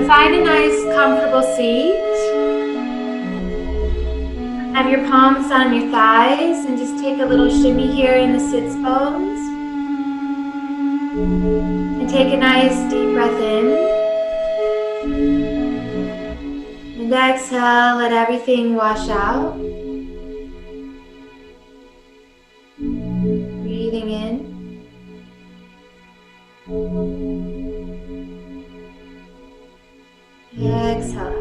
find a nice comfortable seat. Have your palms on your thighs and just take a little shimmy here in the sits bones. And take a nice deep breath in. And exhale, let everything wash out. Breathing in. Exhale out.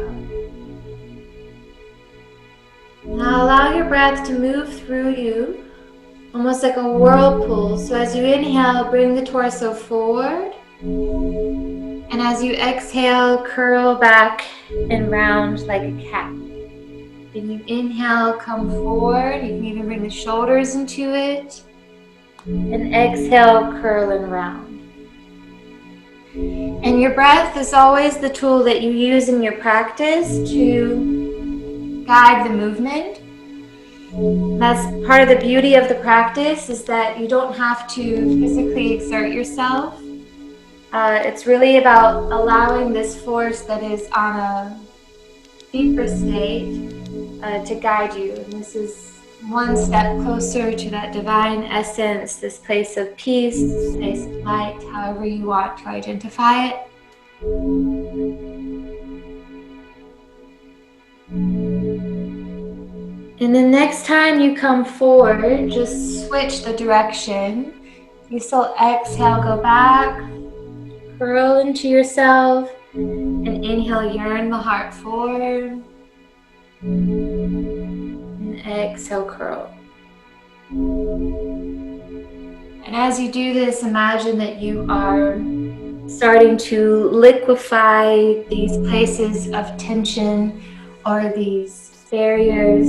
Now allow your breath to move through you, almost like a whirlpool. So as you inhale, bring the torso forward. And as you exhale, curl back and round like a cat. When you inhale, come forward. You can even bring the shoulders into it. And exhale, curl and round. And your breath is always the tool that you use in your practice to guide the movement. That's part of the beauty of the practice, is that you don't have to physically exert yourself. It's really about allowing this force that is on a deeper state to guide you. And this is one step closer to that divine essence, this place of peace, this place of light, however you want to identify it. And the next time you come forward, just switch the direction. You still exhale, go back, curl into yourself, and inhale, yearn the heart forward. And exhale, curl. And as you do this, imagine that you are starting to liquefy these places of tension or these barriers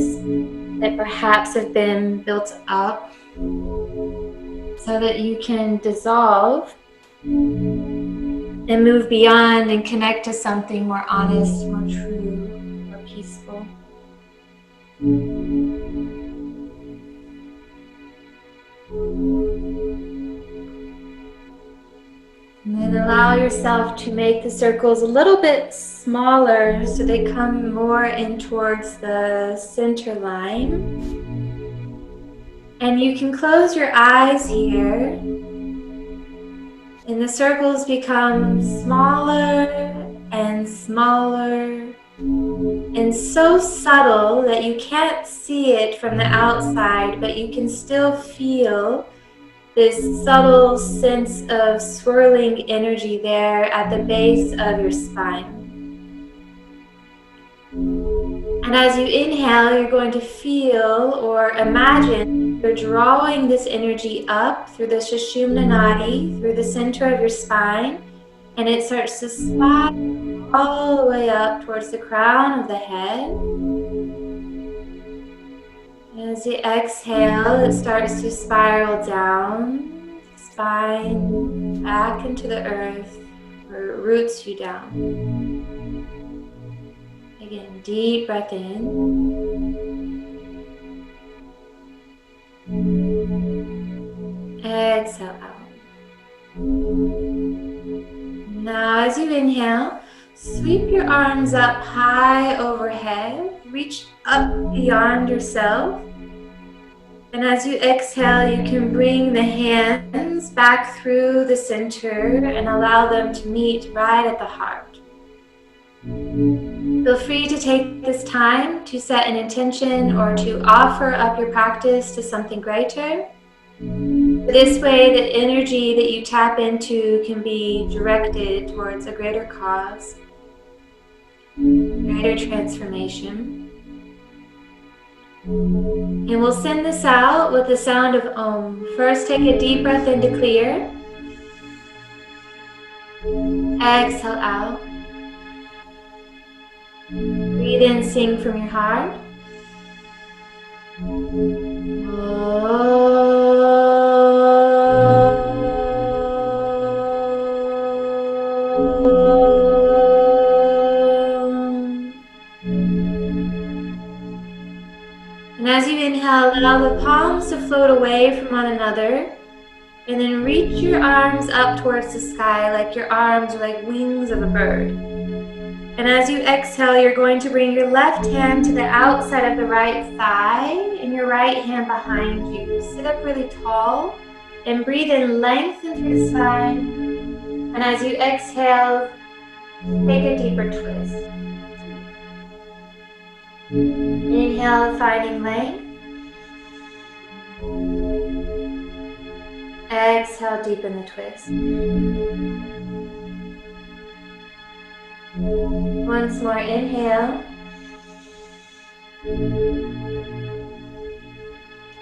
that perhaps have been built up, so that you can dissolve and move beyond and connect to something more honest, more true, more peaceful. And then allow yourself to make the circles a little bit smaller so they come more in towards the center line. And you can close your eyes here, and the circles become smaller and smaller and so subtle that you can't see it from the outside, but you can still feel this subtle sense of swirling energy there at the base of your spine. And as you inhale, you're going to feel or imagine you're drawing this energy up through the Sushumna Nadi, through the center of your spine, and it starts to spiral all the way up towards the crown of the head. As you exhale, it starts to spiral down the spine, back into the earth, where it roots you down. Again, deep breath in. Exhale out. Now as you inhale, sweep your arms up high overhead. Reach up beyond yourself. And as you exhale, you can bring the hands back through the center and allow them to meet right at the heart. Feel free to take this time to set an intention or to offer up your practice to something greater. This way, the energy that you tap into can be directed towards a greater cause, greater transformation. And we'll send this out with the sound of Om. First, take a deep breath in to clear. Exhale out. Breathe in, sing from your heart. And as you inhale, allow the palms to float away from one another, and then reach your arms up towards the sky like your arms are like wings of a bird. And as you exhale, you're going to bring your left hand to the outside of the right thigh and your right hand behind you. Sit up really tall and breathe in, lengthen through the spine. And as you exhale, take a deeper twist. Inhale, finding length. Exhale, deepen the twist. Once more, inhale.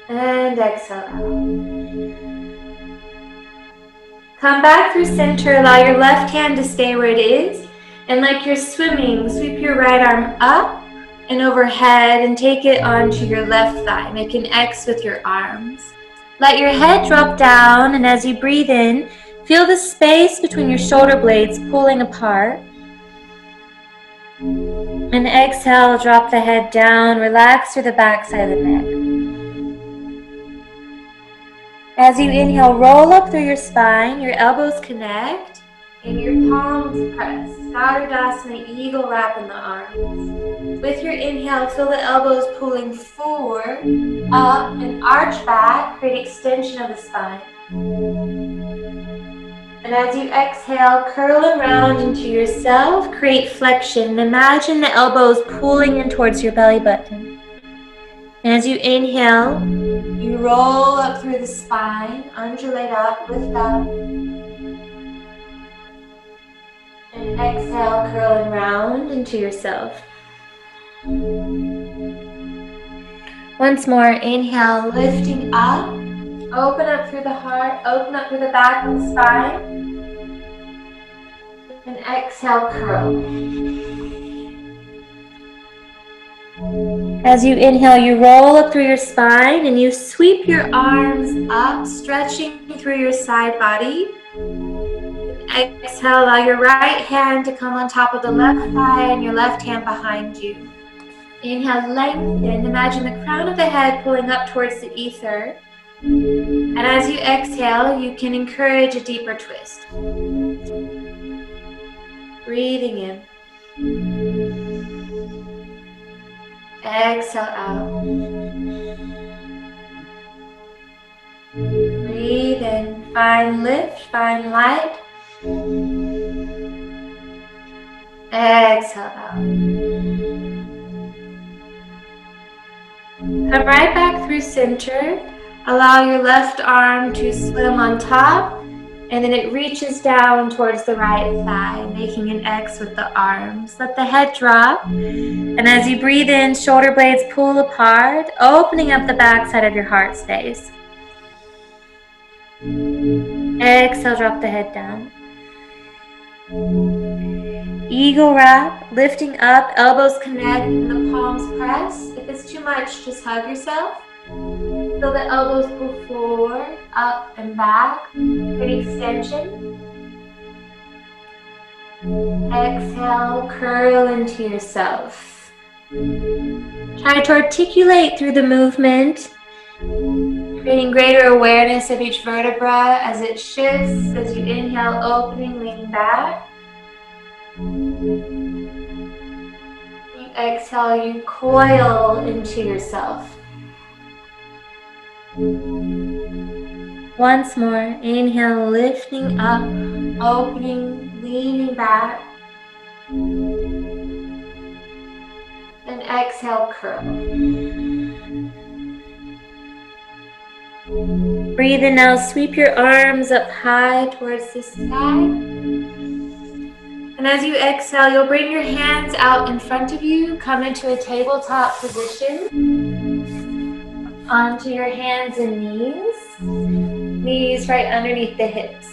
And exhale out. Come back through center, allow your left hand to stay where it is. And like you're swimming, sweep your right arm up and overhead and take it onto your left thigh. Make an X with your arms. Let your head drop down, and as you breathe in, feel the space between your shoulder blades pulling apart. And exhale, drop the head down, relax through the back side of the neck. As you inhale, roll up through your spine, your elbows connect, and your palms press. Uttanasana, eagle wrap in the arms. With your inhale, feel the elbows pulling forward, up, and arch back, create extension of the spine. And as you exhale, curl around into yourself, create flexion. Imagine the elbows pulling in towards your belly button. And as you inhale, you roll up through the spine, undulate up, lift up. And exhale, curling round into yourself. Once more, inhale, lifting up. Open up through the heart, open up through the back of the spine. And exhale, curl. As you inhale, you roll up through your spine and you sweep your arms up, stretching through your side body. Exhale, allow your right hand to come on top of the left thigh and your left hand behind you. Inhale, lengthen. Imagine the crown of the head pulling up towards the ether. And as you exhale, you can encourage a deeper twist. Breathing in. Exhale out. Breathe in. Find lift, find light. Exhale out. Come right back through center. Allow your left arm to swim on top, and then it reaches down towards the right thigh, making an X with the arms. Let the head drop, and as you breathe in, shoulder blades pull apart, opening up the back side of your heart space. Exhale, drop the head down. Eagle wrap, lifting up, elbows connect, and the palms press. If it's too much, just hug yourself. Feel the elbows pull forward, up and back, create extension. Exhale, curl into yourself. Try to articulate through the movement, creating greater awareness of each vertebra as it shifts, as you inhale, opening, leaning back. You exhale, you coil into yourself. Once more, inhale, lifting up, opening, leaning back. And exhale, curl. Breathe in now, sweep your arms up high towards the sky. And as you exhale, you'll bring your hands out in front of you, come into a tabletop position, onto your hands and knees right underneath the hips.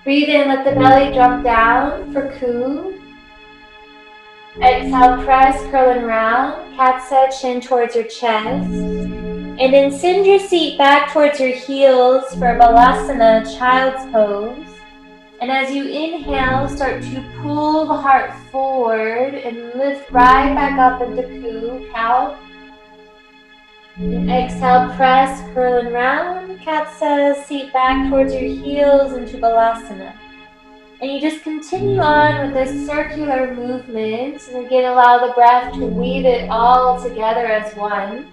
Breathe in, let the belly drop down for Ku. Exhale, press, curl and round, Katsa, chin towards your chest. And then send your seat back towards your heels for Balasana, child's pose. And as you inhale, start to pull the heart forward and lift right back up into Ku, cow. And exhale, press, curl and round, Katsa, seat back towards your heels into Balasana. And you just continue on with this circular movement, and again allow the breath to weave it all together as one.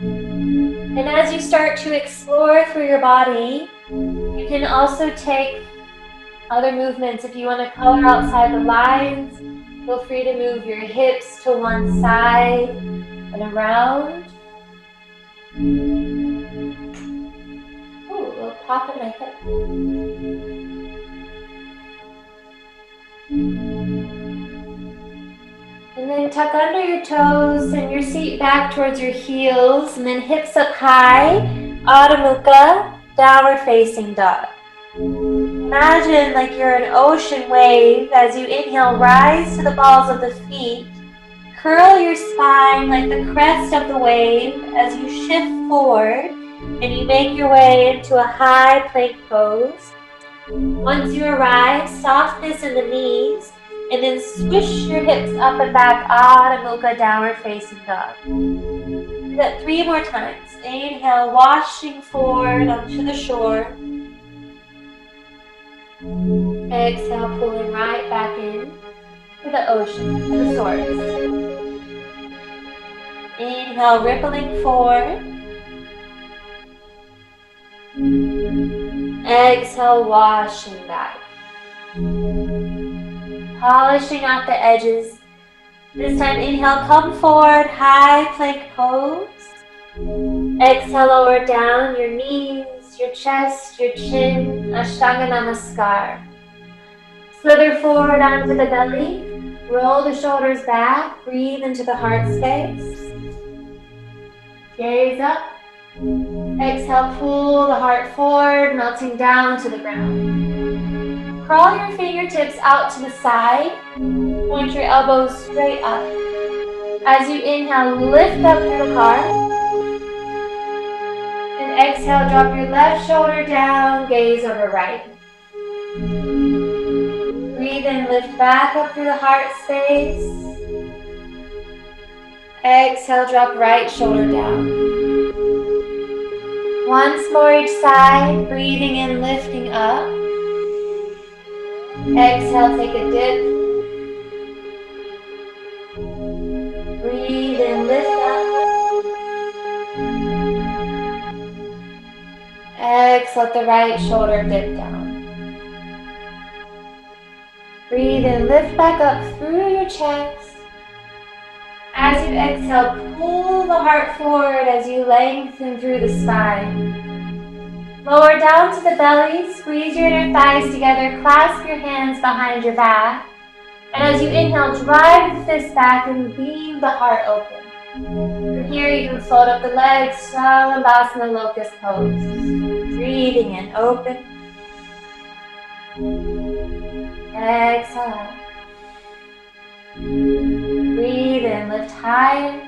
And as you start to explore through your body, you can also take other movements. If you want to color outside the lines, feel free to move your hips to one side and around. Ooh, a little pop in my hip. And then tuck under your toes, send your seat back towards your heels, and then hips up high, Adho Mukha, downward facing dog. Imagine like you're an ocean wave. As you inhale, rise to the balls of the feet. Curl your spine like the crest of the wave as you shift forward and you make your way into a high plank pose. Once you arrive, softness in the knees, and then swish your hips up and back, Adho Mukha, downward facing dog. Do that 3 more times. Inhale, washing forward onto the shore. Exhale, pulling right back in to the ocean, to the source. Inhale, rippling forward. Exhale, washing back. Polishing out the edges. This time, inhale, come forward, high plank pose. Exhale, lower down your knees, your chest, your chin, Ashtanga Namaskar. Slither forward onto the belly. Roll the shoulders back. Breathe into the heart space. Gaze up. Exhale, pull the heart forward, melting down to the ground. Crawl your fingertips out to the side. Point your elbows straight up. As you inhale, lift up through the heart. And exhale, drop your left shoulder down, gaze over right. Breathe in, lift back up through the heart space. Exhale, drop right shoulder down. Once more each side, breathing in, lifting up. Exhale, take a dip. Breathe in, lift up. Exhale, let the right shoulder dip down. Breathe in, lift back up through your chest. As you exhale, pull the heart forward as you lengthen through the spine. Lower down to the belly, squeeze your inner thighs together, clasp your hands behind your back. And as you inhale, drive the fist back and beam the heart open. From here, you can fold up the legs, Shalabhasana Locust Pose. Breathing in, open. Exhale. Breathe in, lift higher.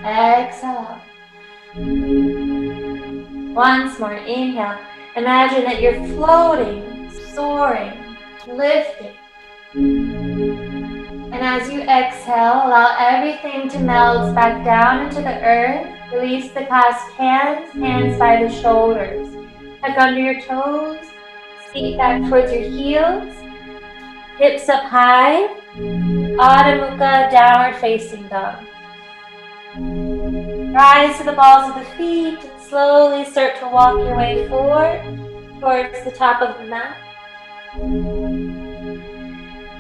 Exhale. Once more, inhale. Imagine that you're floating, soaring, lifting. And as you exhale, allow everything to melt back down into the earth. Release the clasped hands, hands by the shoulders. Tuck under your toes, feet back towards your heels. Hips up high, Adho Mukha, downward facing dog. Rise to the balls of the feet and slowly start to walk your way forward towards the top of the mat.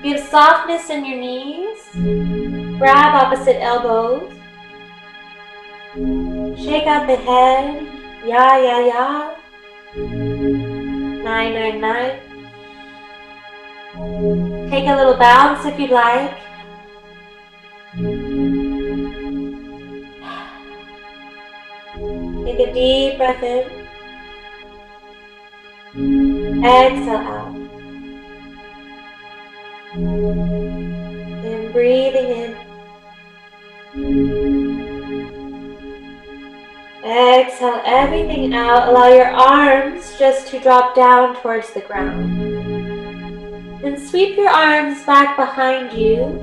Give softness in your knees. Grab opposite elbows. Shake out the head. Ya, ya, ya. 999. Take a little bounce if you'd like. Take a deep breath in. Exhale out. And breathing in. Exhale everything out. Allow your arms just to drop down towards the ground. Then sweep your arms back behind you.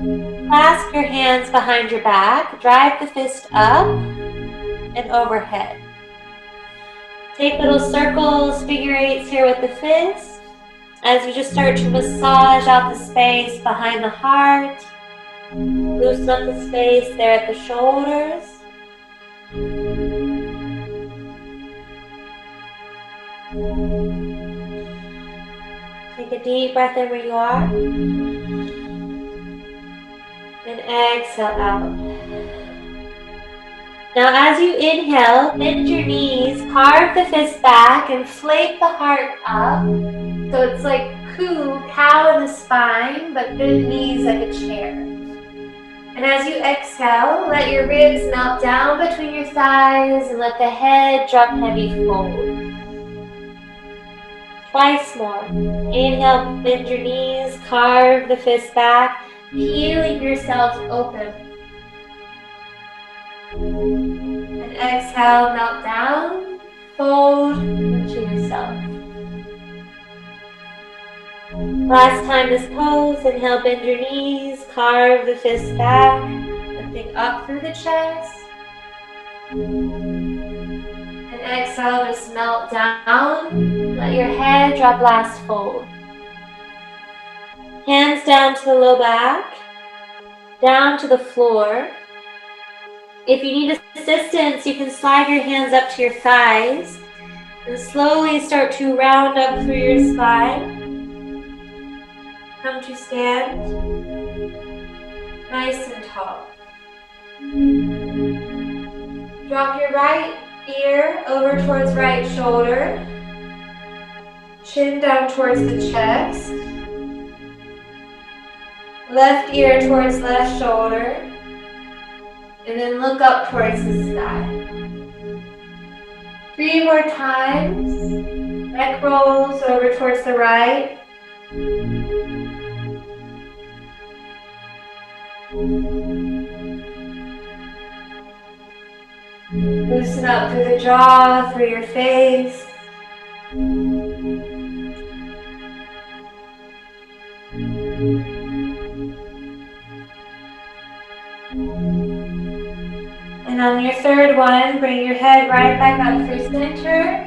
Clasp your hands behind your back. Drive the fist up and overhead. Take little circles, figure eights here with the fist as we just start to massage out the space behind the heart. Loosen up the space there at the shoulders. Take a deep breath in where you are. And exhale out. Now as you inhale, bend your knees, carve the fist back, and flake the heart up. So it's like cow in the spine, but bend knees like a chair. And as you exhale, let your ribs melt down between your thighs and let the head drop heavy forward. Twice more. Inhale, bend your knees, carve the fist back, peeling yourself open. And exhale, melt down, fold into yourself. Last time this pose, inhale, bend your knees, carve the fist back, lifting up through the chest. And exhale, just melt down, let your head drop last fold. Hands down to the low back, down to the floor. If you need assistance, you can slide your hands up to your thighs and slowly start to round up through your spine. Come to stand, nice and tall. Drop your right ear over towards right shoulder, chin down towards the chest, left ear towards left shoulder, and then look up towards the sky. 3 more times, neck rolls over towards the right. Loosen up through the jaw, through your face. And on your third one, bring your head right back up through center.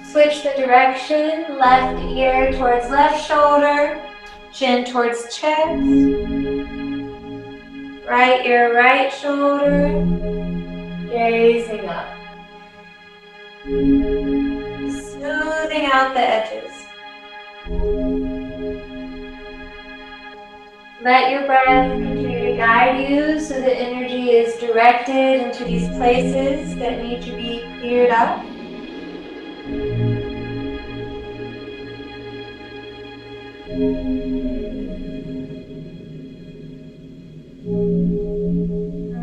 Switch the direction, left ear towards left shoulder, chin towards chest. Right ear, right shoulder, gazing up. Smoothing out the edges. Let your breath continue to guide you so the energy is directed into these places that need to be cleared up.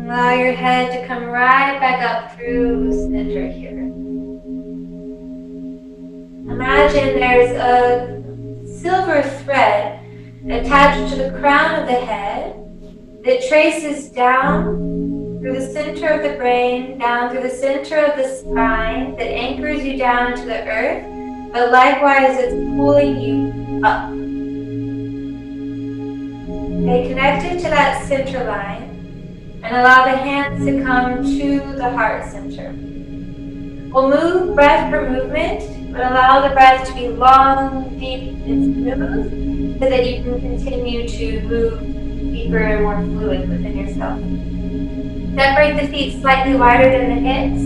Allow your head to come right back up through center here. Imagine there's a silver thread attached to the crown of the head that traces down through the center of the brain, down through the center of the spine, that anchors you down into the earth, but likewise it's pulling you up. Stay connected to that center line and allow the hands to come to the heart center. We'll move breath per movement, but allow the breath to be long, deep, and smooth so that you can continue to move deeper and more fluid within yourself. Separate the feet slightly wider than the hips.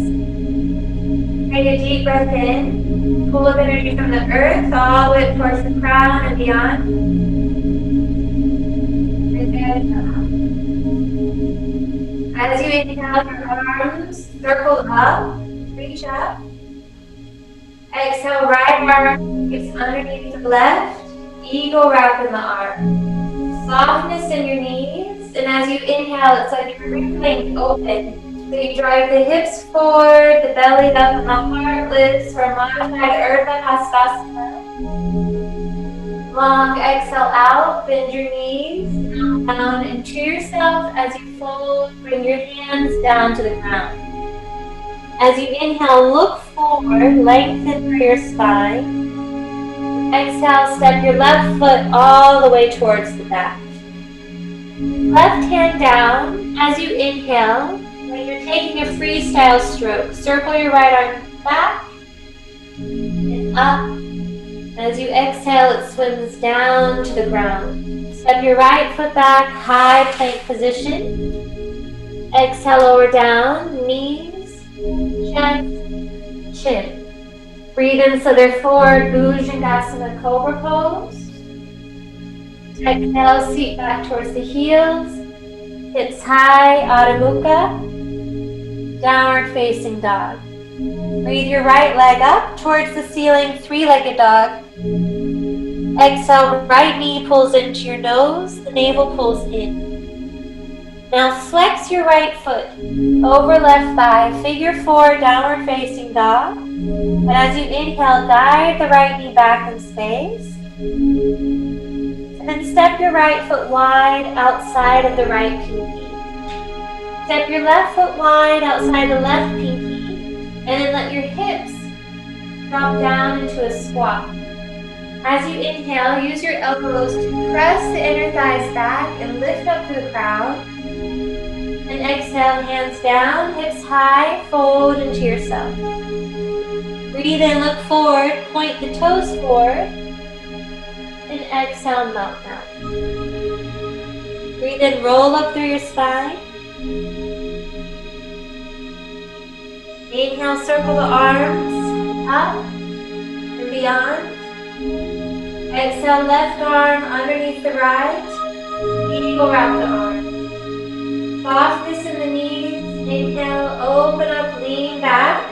Take a deep breath in. Pull up energy from the earth all the way towards the crown and beyond. As you inhale, your arms circle up, reach up. Exhale, right arm is underneath the left, eagle wrap in the arm. Softness in your knees, and as you inhale, it's like you're wrinkling open. So you drive the hips forward, the belly up, and the heart lifts for a modified Urdhva Hastasana. Long exhale out, bend your knees down into yourself. As you fold, bring your hands down to the ground. As you inhale, look forward, lengthen through your spine. Exhale, step your left foot all the way towards the back. Left hand down. As you inhale, when you're taking a freestyle stroke, circle your right arm back, and up. As you exhale, it swims down to the ground. Step your right foot back, high plank position. Exhale, lower down, knees, chest, chin. Breathe in, slither forward, Bhujangasana, Cobra pose. Exhale, seat back towards the heels. Hips high, Adho Mukha. Downward facing dog. Breathe your right leg up towards the ceiling, three-legged dog. Exhale, right knee pulls into your nose, the navel pulls in. Now flex your right foot over left thigh, figure four, downward facing dog. And as you inhale, guide the right knee back in space. And then step your right foot wide outside of the right pinky. Step your left foot wide outside the left pinky. And then let your hips drop down into a squat. As you inhale, use your elbows to press the inner thighs back and lift up to the crown. And exhale, hands down, hips high, fold into yourself. Breathe in, look forward, point the toes forward. And exhale, melt down. Breathe in, roll up through your spine. Inhale, circle the arms up and beyond. Exhale, left arm underneath the right. Eagle wrap the arm. Softness in the knees. Inhale, open up, lean back.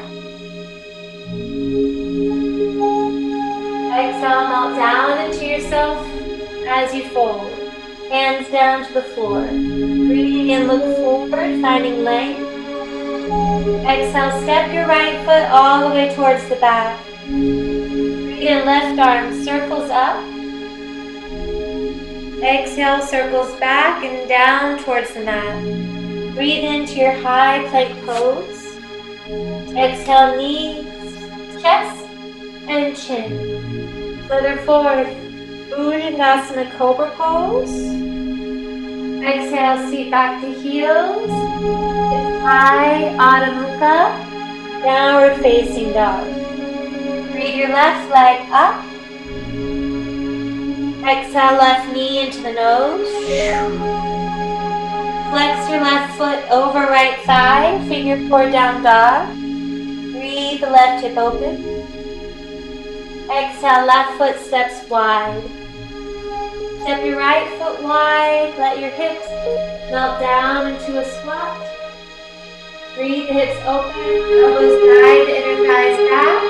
Exhale, melt down into yourself as you fold. Hands down to the floor. Breathing in, look forward, finding length. Exhale, step your right foot all the way towards the back. Breathe in, left arm circles up. Exhale, circles back and down towards the mat. Breathe into your high plank pose. Exhale, knees, chest, and chin. Slither forward, Bhujangasana, Cobra pose. Exhale, seat back to heels. Hips high, Adho Mukha. Downward facing dog. Breathe your left leg up. Exhale, left knee into the nose. Flex your left foot over right thigh. Figure four down dog. Breathe the left hip open. Exhale, left foot steps wide. Step your right foot wide, let your hips melt down into a squat. Breathe the hips open, elbows guide the inner thighs back.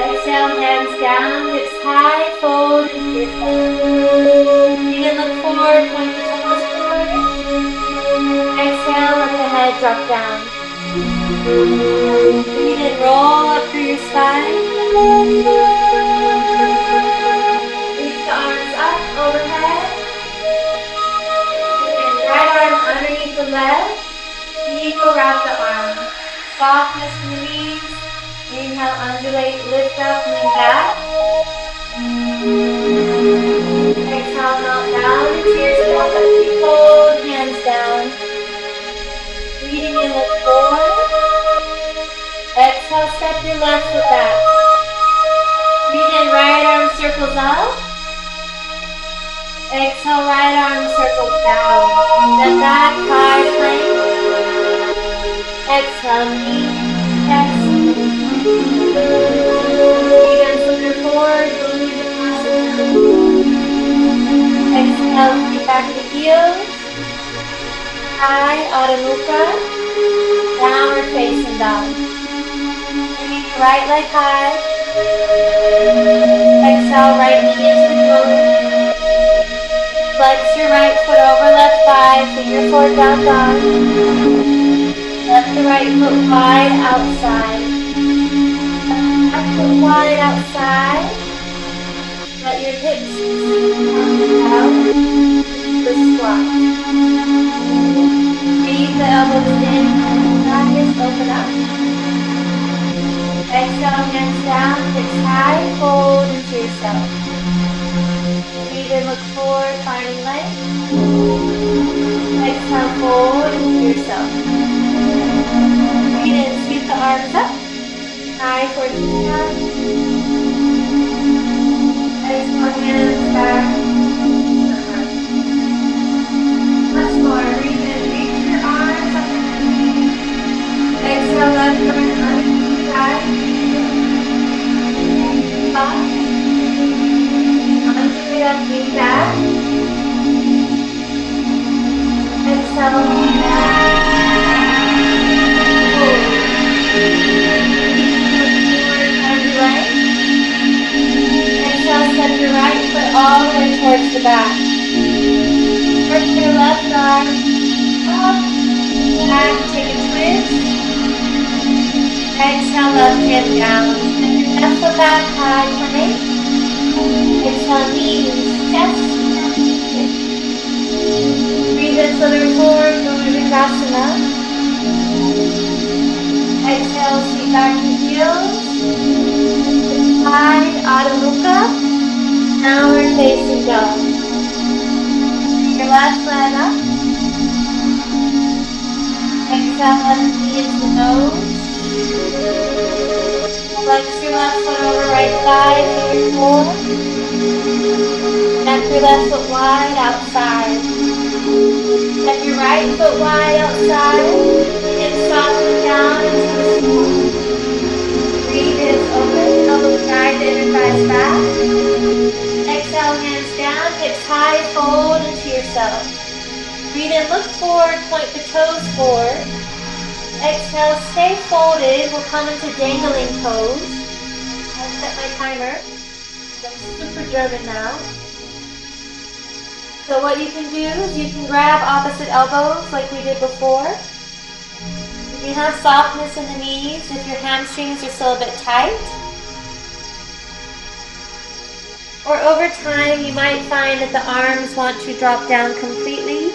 Exhale, hands down, hips high, fold into yourself. Breathe and look forward, point the toes forward. Exhale, let the head drop down. Breathe and roll up through your spine. The arms up overhead. And right arm underneath the left. Eagle wrap the arm. Softness in the knees. Inhale, undulate, lift up, lean back. Exhale, melt down into yourself as you fold, hands down. Breathing in, look forward. Exhale, step your left foot back. Breathe in, right arm circles up. Exhale, right arm circles down. Step back, high plank. Exhale, knee, chest. Breathe in, slither forward, exhale, feet back to heels. High, Adho Mukha. Downward facing dog. Bring your right leg high. Exhale, right knee into the nose. Flex your right foot over left thigh, finger forward down dog. Left the right foot wide outside. Left foot wide outside. Let your hips come out. The squat. Breathe the elbows in. Practice, open up. Exhale, hands down, hips high, fold into yourself. Breathe in, look forward, finding length. Exhale, fold into yourself. Breathe in, sweep the arms up. High towards the sky. Exhale, hands back. Much more. Breathe in. Reach your arms up and underneath. Exhale, left arm underneath the side. Up. Undo it up, knee back. Exhale, knee back. Hold. Exhale, step your right foot all the way towards the back. Work your left arm up, back, take a twist. Exhale, left hand down. Step your left foot back, high plank. Exhale, knees, chest. Breathe in, slither forward, Bhujangasana. Exhale, sweep back to heels. Side, Adho Mukha. Now we're facing dog. Your left leg up. Exhale, left knee into the nose. Flex your left foot over right thigh to your floor. Step your left foot wide outside. Step your right foot wide outside. Hips soften down into the floor. Breathe in, open, elbows guide the inner thighs back. Exhale, hands down, hips high, fold into yourself. Breathe in, look forward, point the toes forward. Exhale, stay folded. We'll come into dangling pose. I'll set my timer. I'm super German now. So what you can do is you can grab opposite elbows like we did before. You have softness in the knees if your hamstrings are still a bit tight. Or over time, you might find that the arms want to drop down completely.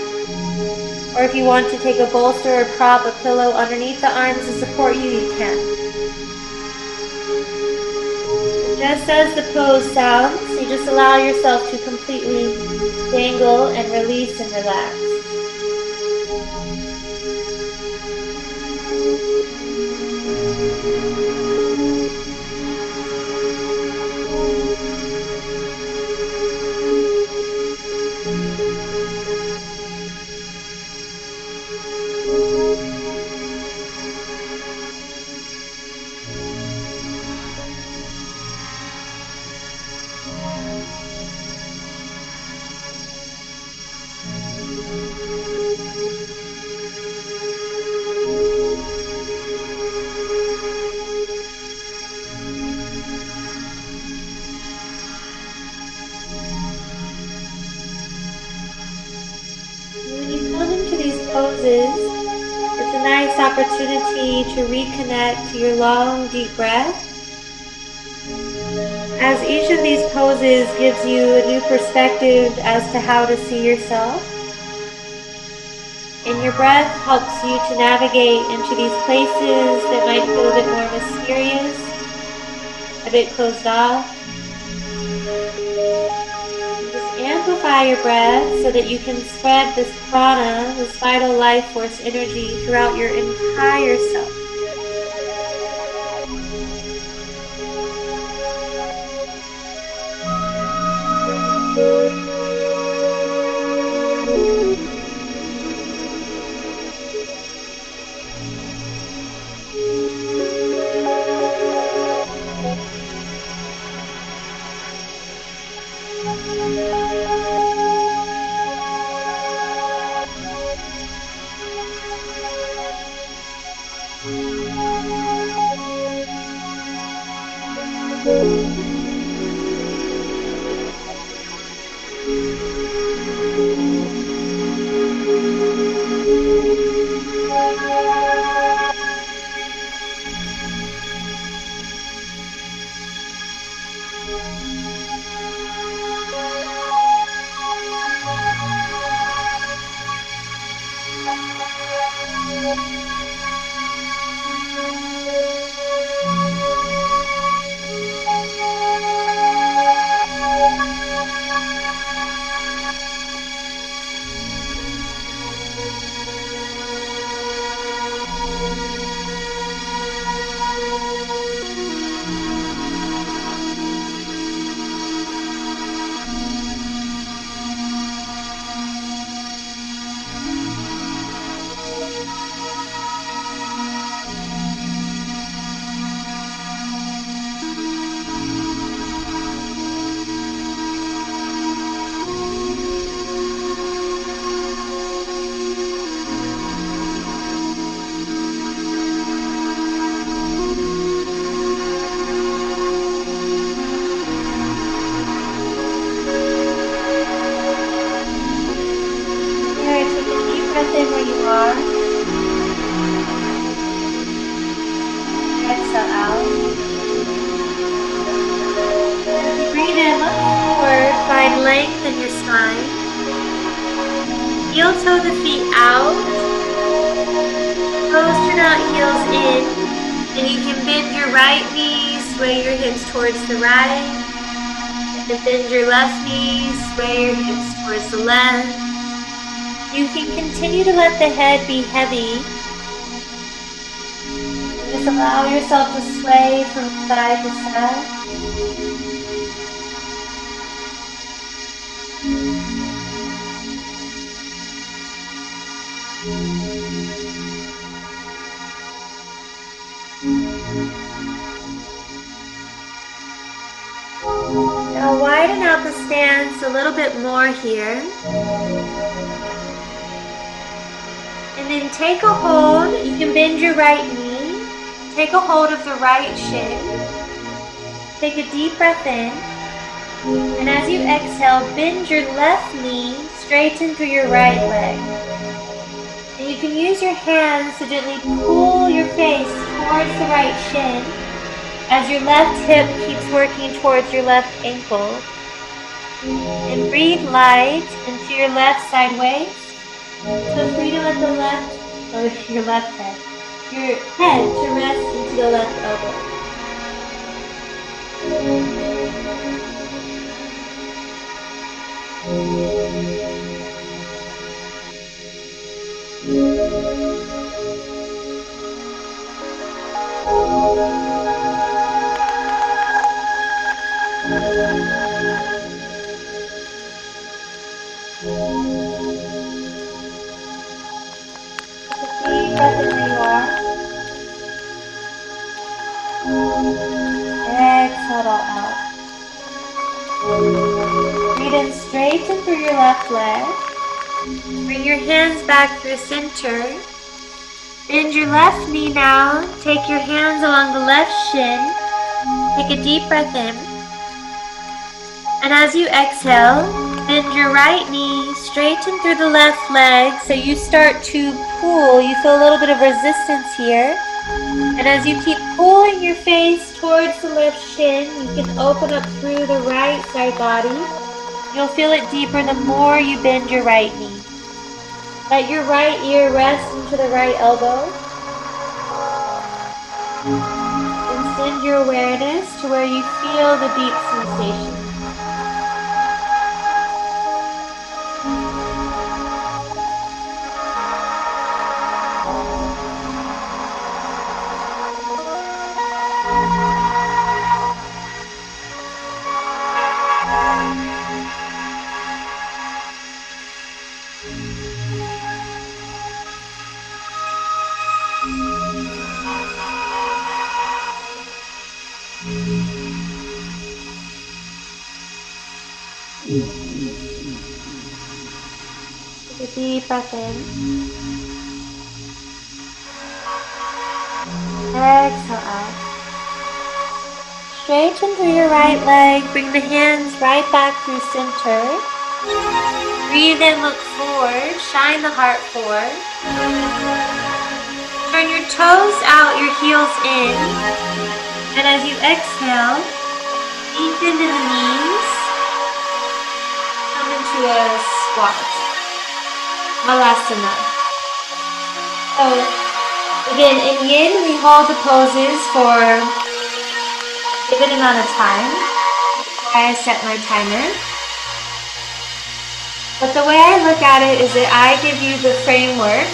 Or if you want to take a bolster or prop, a pillow underneath the arms to support you, you can. Just as the pose sounds, you just allow yourself to completely dangle and release and relax. It's a nice opportunity to reconnect to your long, deep breath, as each of these poses gives you a new perspective as to how to see yourself. And your breath helps you to navigate into these places that might feel a bit more mysterious, a bit closed off. Amplify your breath so that you can spread this prana, this vital life force energy throughout your entire self. lengthen your spine. Heel toe the feet out. Toes turn out, heels in. And you can bend your right knee, sway your hips towards the right. And bend your left knee, sway your hips towards the left. You can continue to let the head be heavy. Just allow yourself to sway from side to side. Now widen out the stance a little bit more here. And then take a hold. You can bend your right knee. Take a hold of the right shin. Take a deep breath in. And as you exhale, bend your left knee, straighten through your right leg. And you can use your hands to gently pull your face towards the right shin as your left hip keeps working towards your left ankle. And breathe light into your left side waist. So free to let the left, or your left head, your head to rest into the left elbow. Deep breath in where you are. Exhale it all out. Breathe in, straighten through your left leg. Bring your hands back through center. Bend your left knee now. Take your hands along the left shin. Take a deep breath in. And as you exhale, bend your right knee, straighten through the left leg so you start to pull. You feel a little bit of resistance here. And as you keep pulling your face towards the left shin, you can open up through the right side body. You'll feel it deeper the more you bend your right knee. Let your right ear rest into the right elbow. And send your awareness to where you feel the deep sensation. Take a deep breath in. Exhale out. Straighten through your right leg. Bring the hands right back through center. Breathe in, look forward. Shine the heart forward. Turn your toes out, your heels in. And as you exhale, deepen in the knees. Come into a squat. Malasana. So again, in yin we hold the poses for a given amount of time. I set my timer. But the way I look at it is that I give you the framework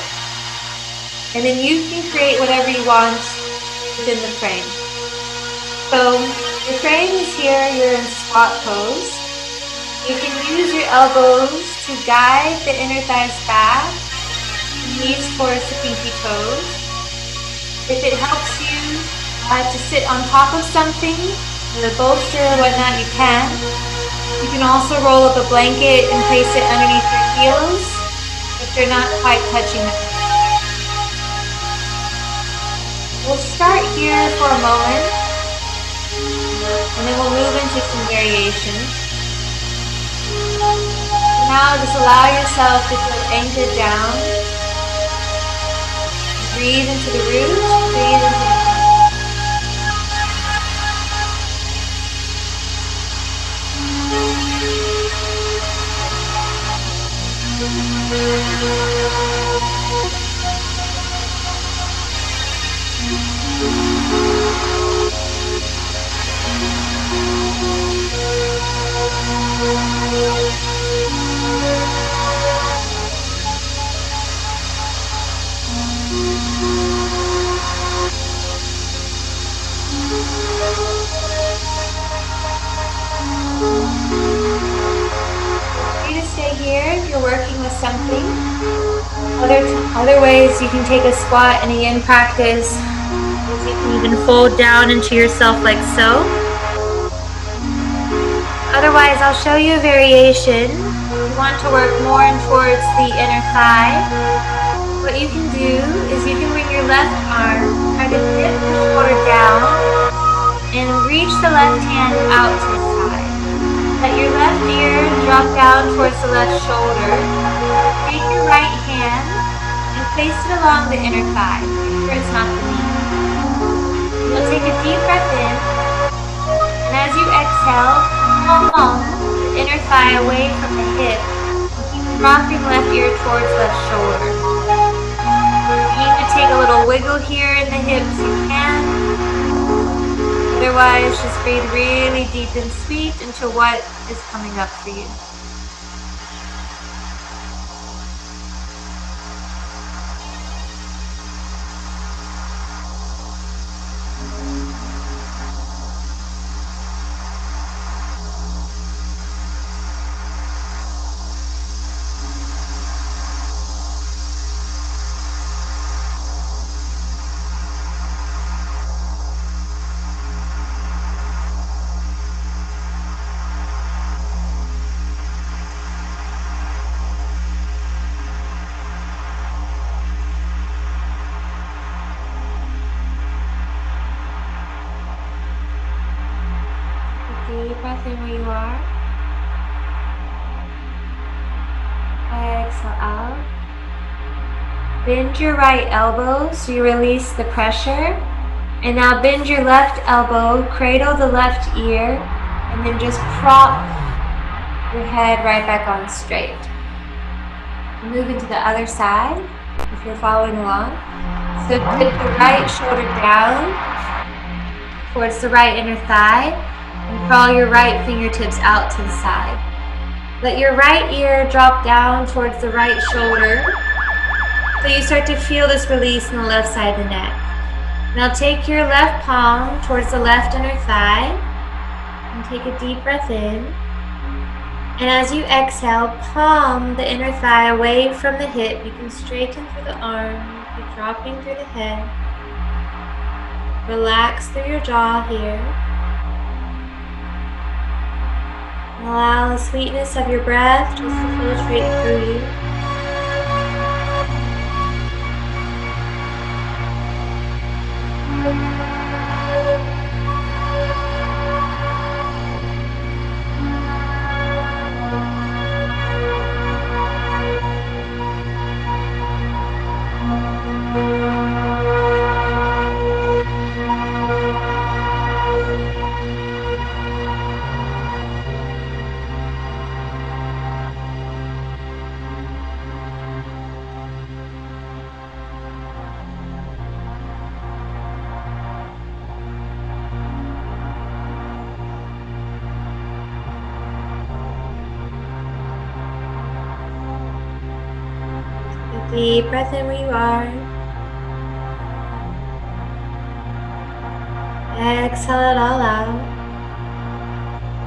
and then you can create whatever you want within the frame. So your frame is here, you're in squat pose. You can use your elbows to guide the inner thighs back, knees towards the pinky toes. If it helps you to sit on top of something, with a bolster or whatnot, you can. You can also roll up a blanket and place it underneath your heels if they're not quite touching them. We'll start here for a moment, and then we'll move into some variations. Now just allow yourself to feel anchored down. Breathe into the root, breathe into the root. Working with something. Other ways you can take a squat in a yin practice is you can even fold down into yourself like so. Otherwise, I'll show you a variation. If you want to work more and towards the inner thigh, what you can do is you can bring your left arm, try to dip the shoulder down and reach the left hand out to the side. Let your left ear drop down towards the left shoulder. Take your right hand and place it along the inner thigh. Make sure it's not the knee. You'll take a deep breath in, and as you exhale, palm the inner thigh away from the hip, and keep dropping left ear towards left shoulder. If you need to take a little wiggle here in the hips, you can. Otherwise, just breathe really deep and sweet into what is coming up for you. Deep breath in where you are. Exhale out. Bend your right elbow so you release the pressure. And now bend your left elbow, cradle the left ear, and then just prop your head right back on straight. Move into the other side if you're following along. So dip the right shoulder down towards the right inner thigh. And crawl your right fingertips out to the side. Let your right ear drop down towards the right shoulder so you start to feel this release on the left side of the neck. Now take your left palm towards the left inner thigh and take a deep breath in. And as you exhale, palm the inner thigh away from the hip. You can straighten through the arm, keep dropping through the head. Relax through your jaw here. Allow the sweetness of your breath just to filtrate through you. Deep breath in where you are. Exhale it all out.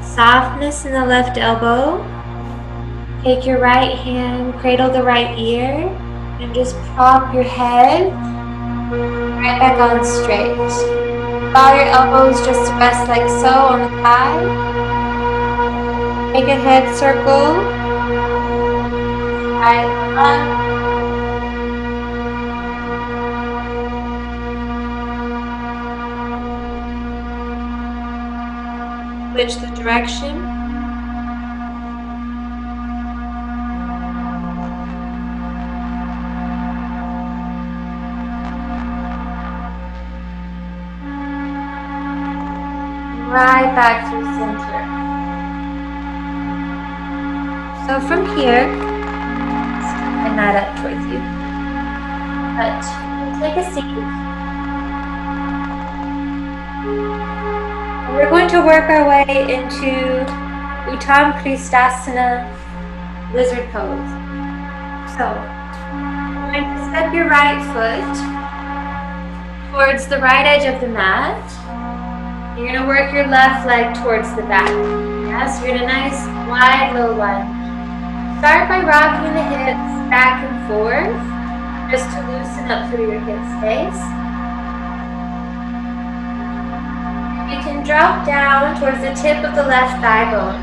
Softness in the left elbow. Take your right hand, cradle the right ear, and just prop your head right back on straight. Allow your elbows just to rest like so on the thigh. Make a head circle. Right up. Switch the direction. Right back to center. So from here, my mat up towards you. But take a seat. And we're going to work our way into Uttam Kristasana, lizard pose. So, you're going to step your right foot towards the right edge of the mat. You're going to work your left leg towards the back. Yes, you're in a nice wide low lunge. Start by rocking the hips back and forth, just to loosen up through your hip space. You can drop down towards the tip of the left thigh bone.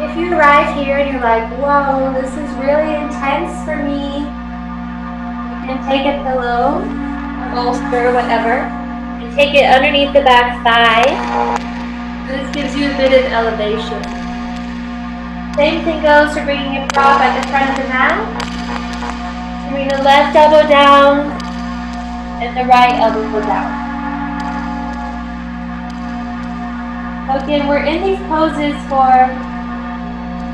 If you arrive here and you're like, whoa, this is really intense for me, you can take a pillow, a bolster, whatever, and take it underneath the back thigh. This gives you a bit of elevation. Same thing goes for bringing your prop at the front of the mat. Bring the left elbow down and the right elbow down. Again, we're in these poses for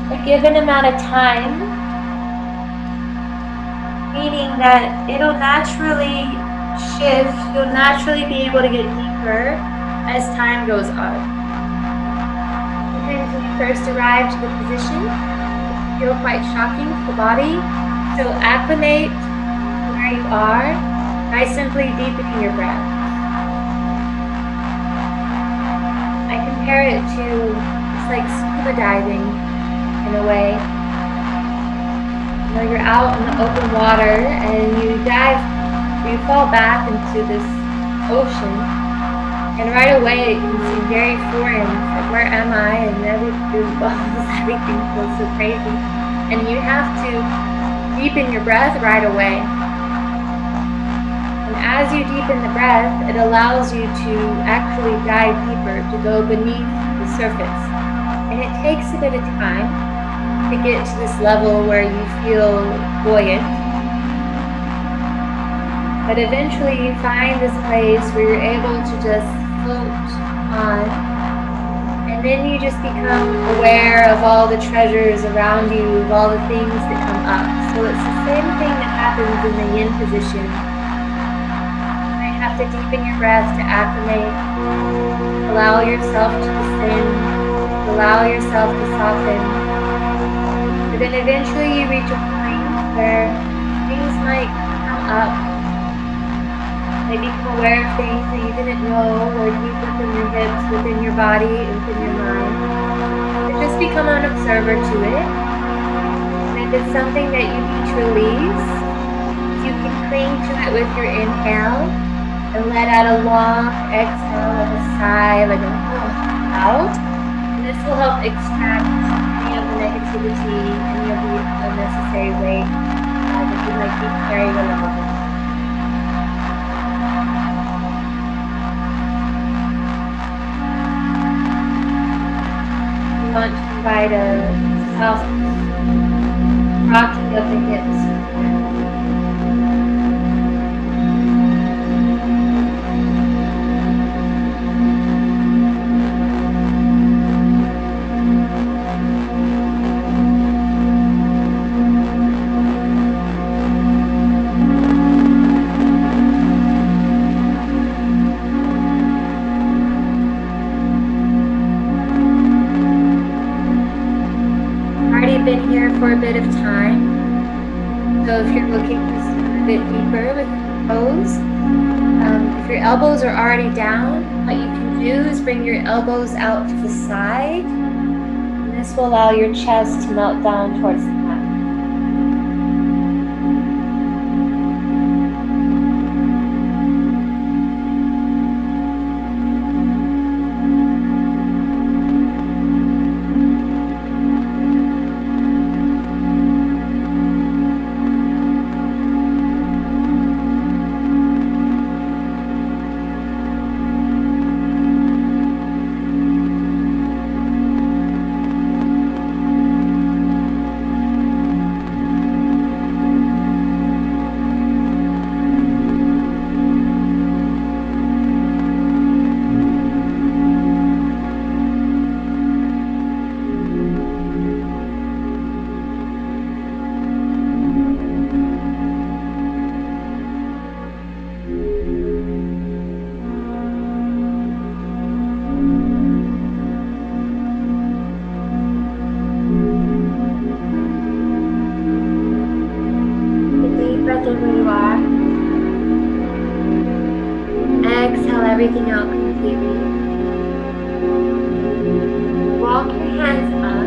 a given amount of time, meaning that it'll naturally shift, you'll naturally be able to get deeper as time goes on. Sometimes when you first arrive to the position, it can feel quite shocking to the body, so acclimate where you are by simply deepening your breath. I compare it to it's like scuba diving in a way. You know, you're out in the open water and you dive, you fall back into this ocean, and right away it can seem very foreign. Like, where am I? And everything feels so crazy. And you have to deepen your breath right away. And as you deepen the breath, it allows you to actually dive deeper, to go beneath the surface. And it takes a bit of time to get to this level where you feel buoyant. But eventually you find this place where you're able to just float on, and then you just become aware of all the treasures around you, of all the things that come up. So it's the same thing that happens in the yin position. You might have to deepen your breath to acclimate, allow yourself to descend, allow yourself to soften. But then eventually you reach a point where things might come up. Maybe become aware of things that you didn't know were deep within your hips, within your body, and within your mind. So just become an observer to it. And if it's something that you need to release, you can cling to it with your inhale and let out a long exhale, like a sigh, like a out. And this will help extract any of the negativity, any of the unnecessary weight that you might be carrying along. Want to provide a soft rocking of the hips. Been here for a bit of time, so if you're looking a bit deeper with the pose, if your elbows are already down, what you can do is bring your elbows out to the side, and this will allow your chest to melt down towards the mat. everything out completely. Walk your hands up.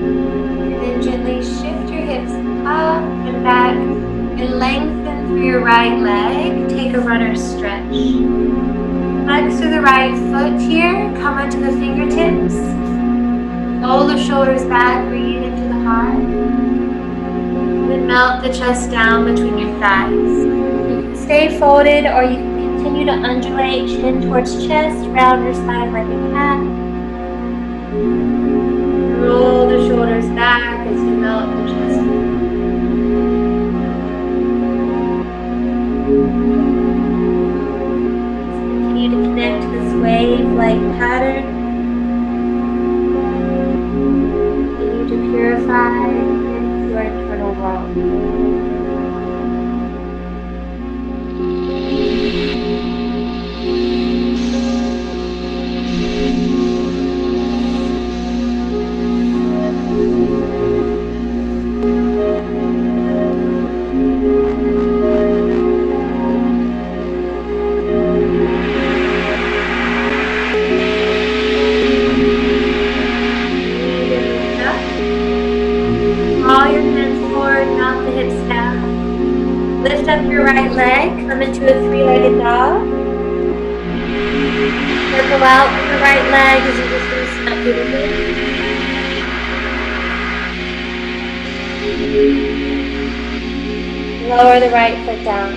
And then gently shift your hips up and back and lengthen through your right leg. Take a runner's stretch. Flex through the right foot here. Come onto the fingertips. Roll the shoulders back. Breathe into the heart. Then melt the chest down between your thighs. You can stay folded or you can continue to undulate chin towards chest. Round your spine like a cat. Roll the shoulders back as you melt the chest. Continue to connect to this wave-like pattern. Continue to purify your internal world. Lift up your right leg, come into a three-legged dog. Circle out with the right leg as you just loosen up your hip. Lower the right foot down.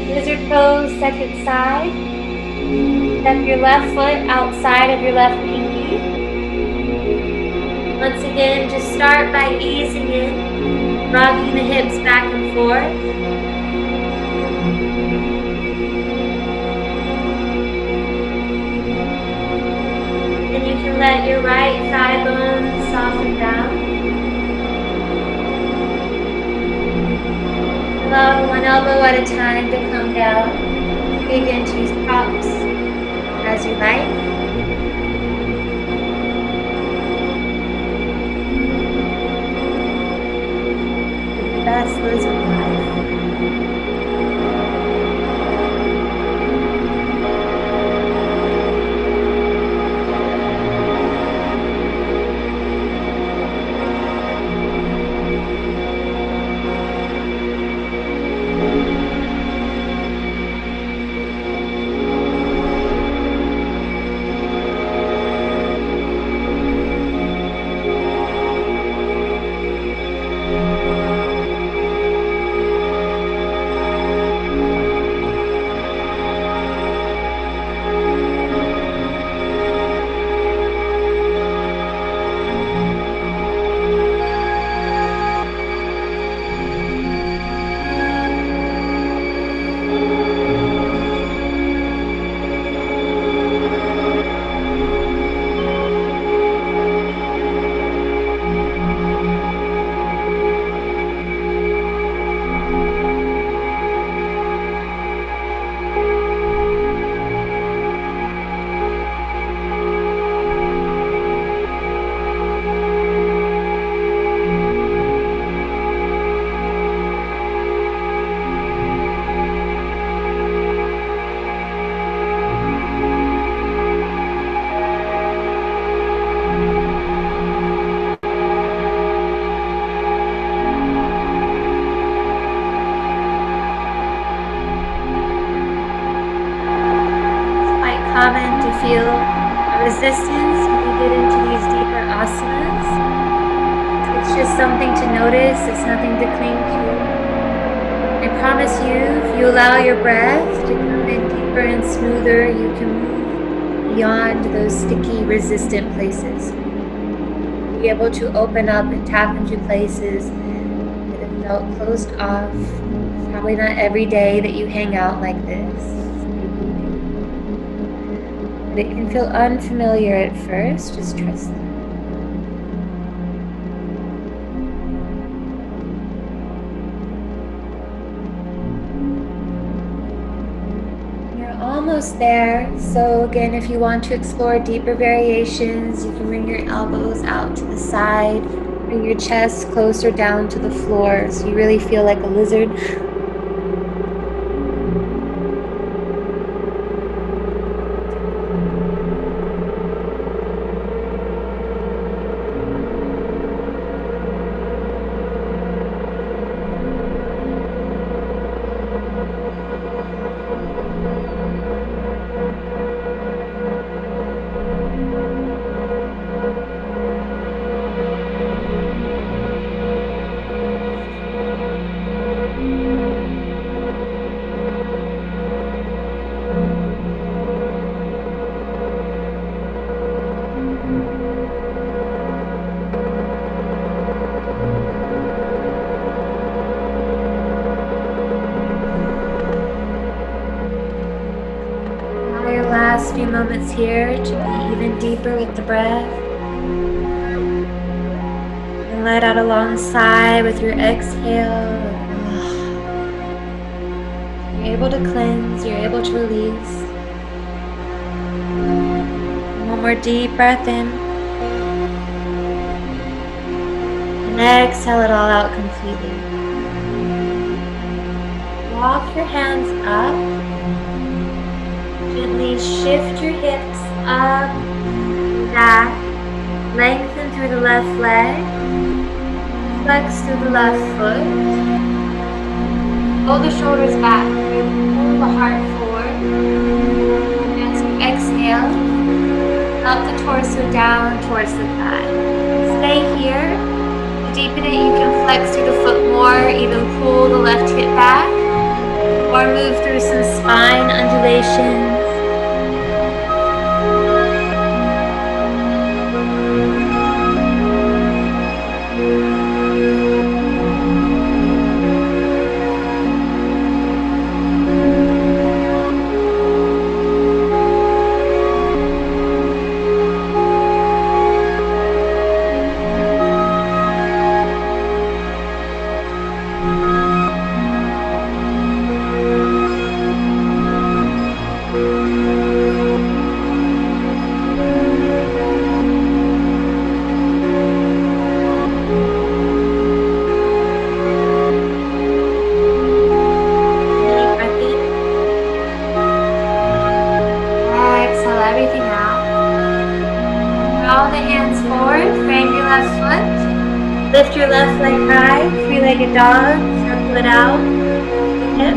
Lizard pose, second side. Step your left foot outside of your left pinky. Once again, just start by easing in. Rocking the hips back and forth. And you can let your right thigh bone soften down. Allow one elbow at a time to come down. Begin to use props as you like. Best lizard life. Common to feel a resistance when you get into these deeper asanas. It's just something to notice, it's nothing to cling to. I promise you, if you allow your breath to come in deeper and smoother, you can move beyond those sticky, resistant places. Be able to open up and tap into places that have felt closed off. Probably not every day that you hang out like this. But it can feel unfamiliar at first, just trust that. You're almost there, so again, if you want to explore deeper variations, you can bring your elbows out to the side, bring your chest closer down to the floor so you really feel like a lizard. moments here to be even deeper with the breath. And let out a long sigh with your exhale. You're able to cleanse, you're able to release. One more deep breath in. And exhale it all out completely. Walk your hands up. Gently shift your hips up, back. Lengthen through the left leg. Flex through the left foot. Pull the shoulders back. Pull the heart forward. As you exhale, melt the torso down towards the thigh. Stay here. To deepen it, you can flex through the foot more, even pull the left hip back, or move through some spine undulations. Lift your left leg high, three-legged dog, circle it out, hip.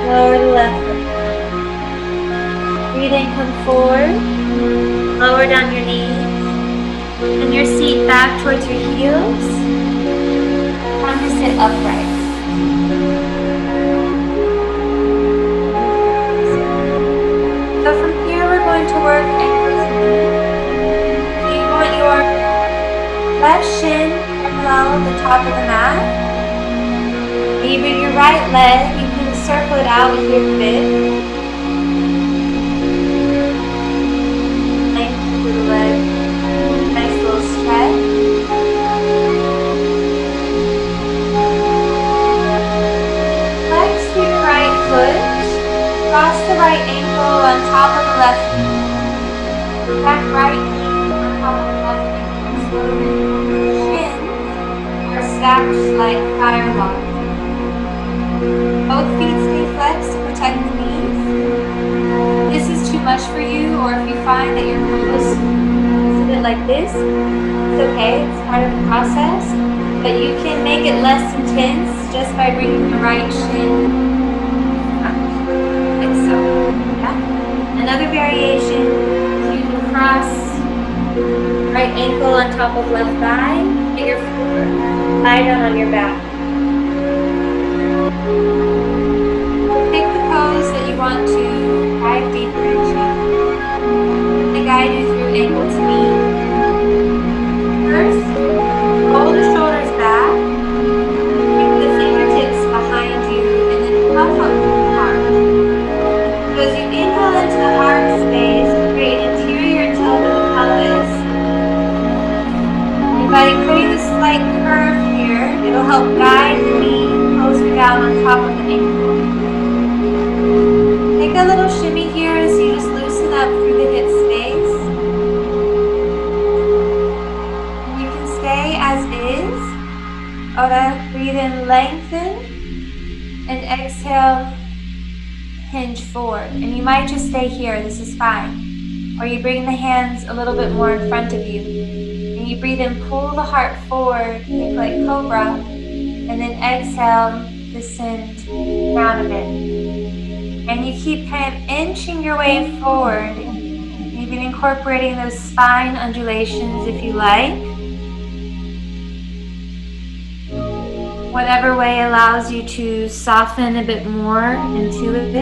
Lower the left leg. Breathe in, come forward, lower down your knees, and your seat back towards your heels. Time to sit upright. To work ankles and knees. So you want your left shin parallel the top of the mat. And you bring your right leg, you can circle it out with your fist. Lengthen through the leg. Nice little stretch. Flex through your right foot. Cross the right ankle on top of the left knee. Back right knee on top of the left ankle. Slowly. Shins are stacked like firelocks. Both feet stay flexed to protect the knees. If this is too much for you, or if you find that your pose is a bit like this, it's okay. It's part of the process. But you can make it less intense just by bringing the right shin. Another variation, you can cross right ankle on top of left thigh, figure four, lie down on your back. Pick the pose that you want to dive deeper into. I'm going to guide you through ankle to knee. First, roll the shoulders back, bring the fingertips behind you, and then puff up through the heart. So as you inhale into the heart space, create interior tilt of the pelvis. And by creating a slight curve here, it'll help guide the knee closer down on top of the ankle. Take a little shimmy here, so you just loosen up through the hip space. And you can stay as is. Okay, breathe in, lengthen, and exhale. Hinge forward, and you might just stay here, this is fine. Or you bring the hands a little bit more in front of you, and you breathe in, pull the heart forward, think like cobra, and then exhale, descend down a bit. And you keep kind of inching your way forward, even incorporating those spine undulations if you like. Whatever way allows you to soften a bit more into it.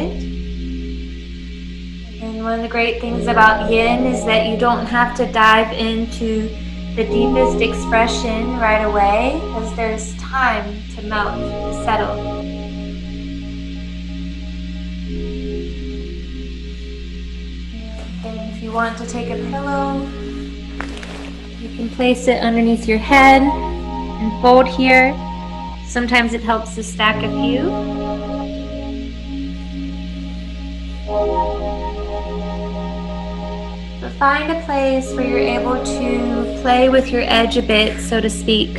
And one of the great things about yin is that you don't have to dive into the deepest expression right away, as there's time to melt, to settle. And if you want to take a pillow, you can place it underneath your head and fold here. Sometimes it helps to stack a few. But find a place where you're able to play with your edge a bit, so to speak,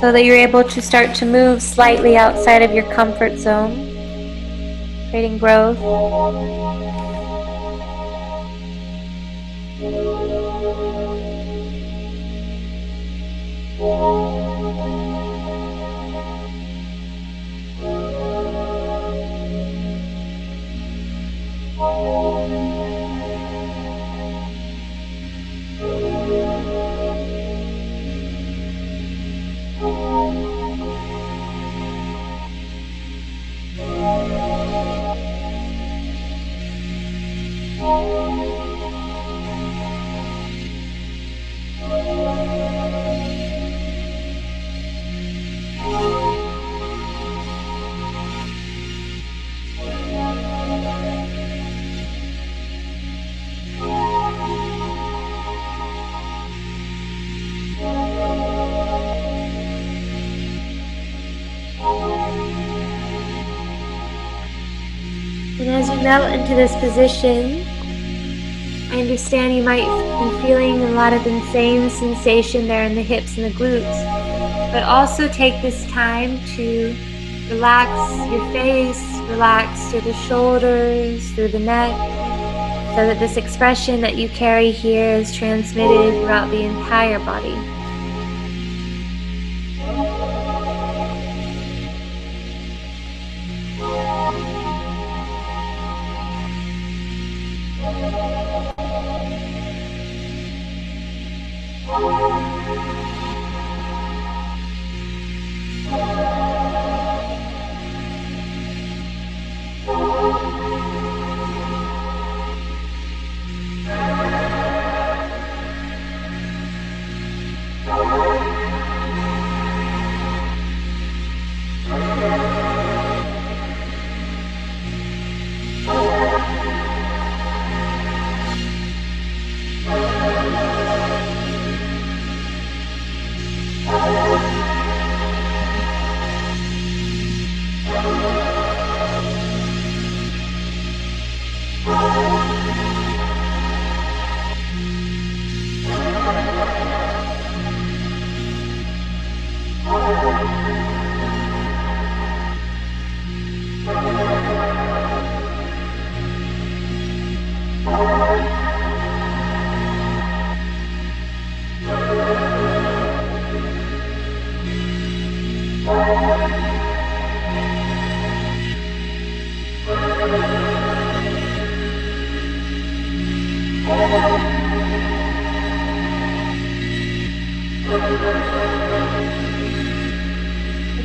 so that you're able to start to move slightly outside of your comfort zone, creating growth. And as you melt into this position, I understand you might be feeling a lot of insane sensation there in the hips and the glutes, but also take this time to relax your face, relax through the shoulders, through the neck, so that this expression that you carry here is transmitted throughout the entire body.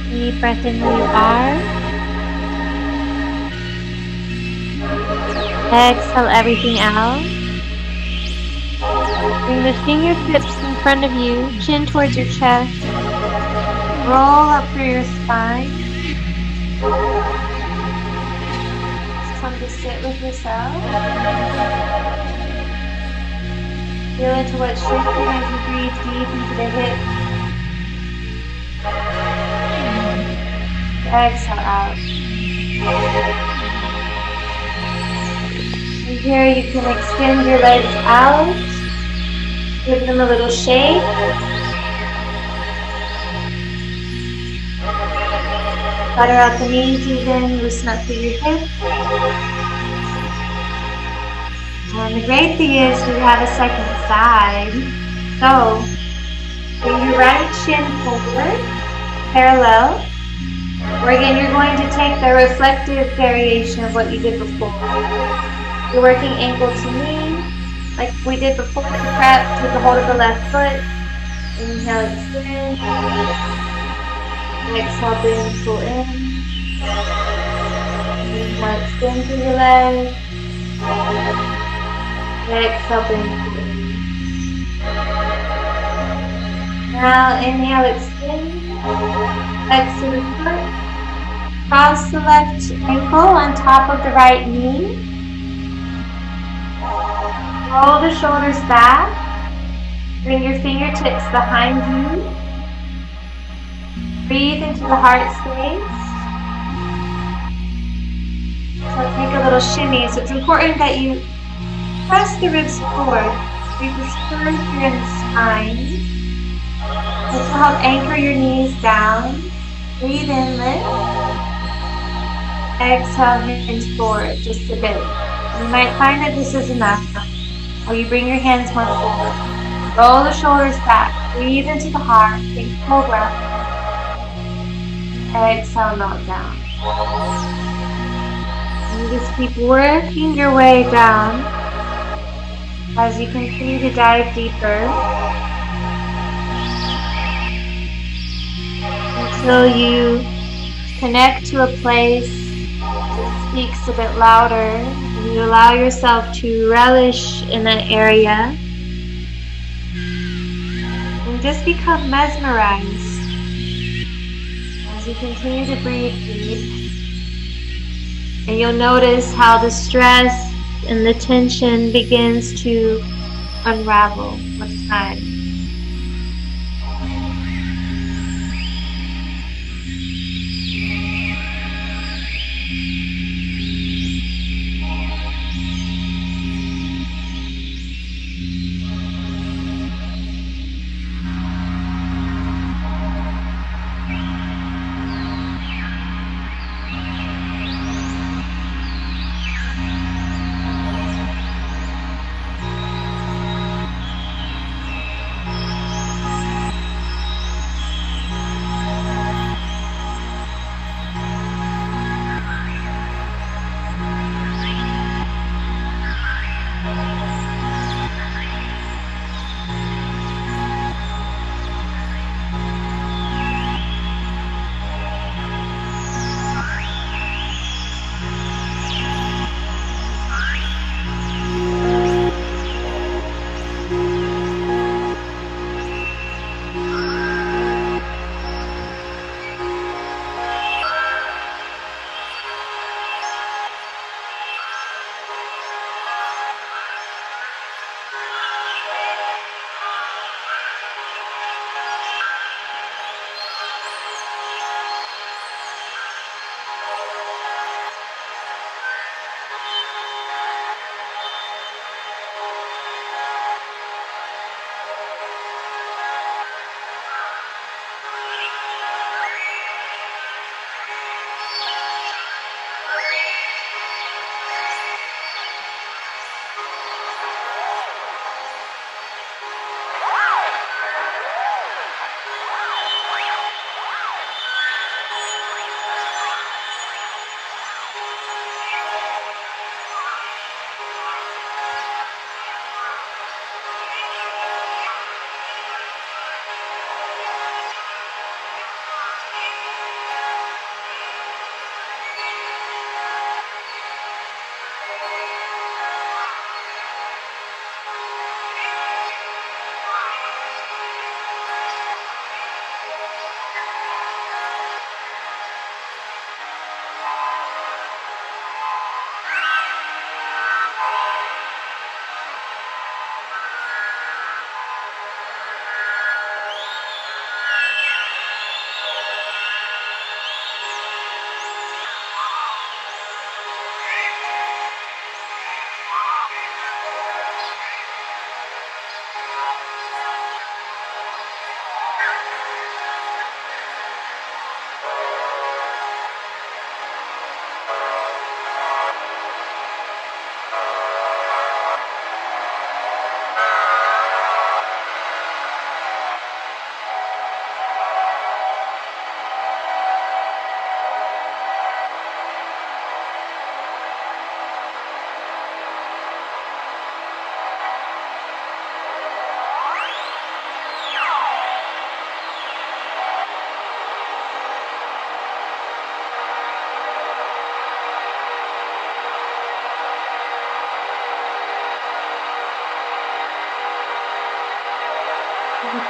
Deep breath in where you are. Exhale everything out. Bring the fingertips in front of you, chin towards your chest. Roll up through your spine. Just come to sit with yourself. Feel into what's shifting as you breathe deep into the hips. Exhale out. And here you can extend your legs out. Give them a little shake. Flutter out the knees even, loosen up through your hips. And the great thing is we have a second side. So, bring your right shin forward, parallel. Or again, you're going to take the reflective variation of what you did before. You're working ankle to knee, like we did before to prep. Take a hold of the left foot. Inhale, extend. Exhale, bend, pull in. Inhale, extend through your legs. Exhale, bend, pull in. Now inhale, extend, flex to the foot, cross the left ankle on top of the right knee, roll the shoulders back, bring your fingertips behind you, breathe into the heart space. So take a little shimmy. So it's important that you press the ribs forward. Breathe the spurs here in the spine. This will help anchor your knees down. Breathe in, lift. Exhale, hinge forward just a bit. You might find that this is enough. Or you bring your hands more forward. Roll the shoulders back. Breathe into the heart. Think cobra. Exhale, melt down. And you just keep working your way down as you continue to dive deeper until you connect to a place that speaks a bit louder, and you allow yourself to relish in that area and just become mesmerized as you continue to breathe deep. And you'll notice how the stress and the tension begins to unravel with time.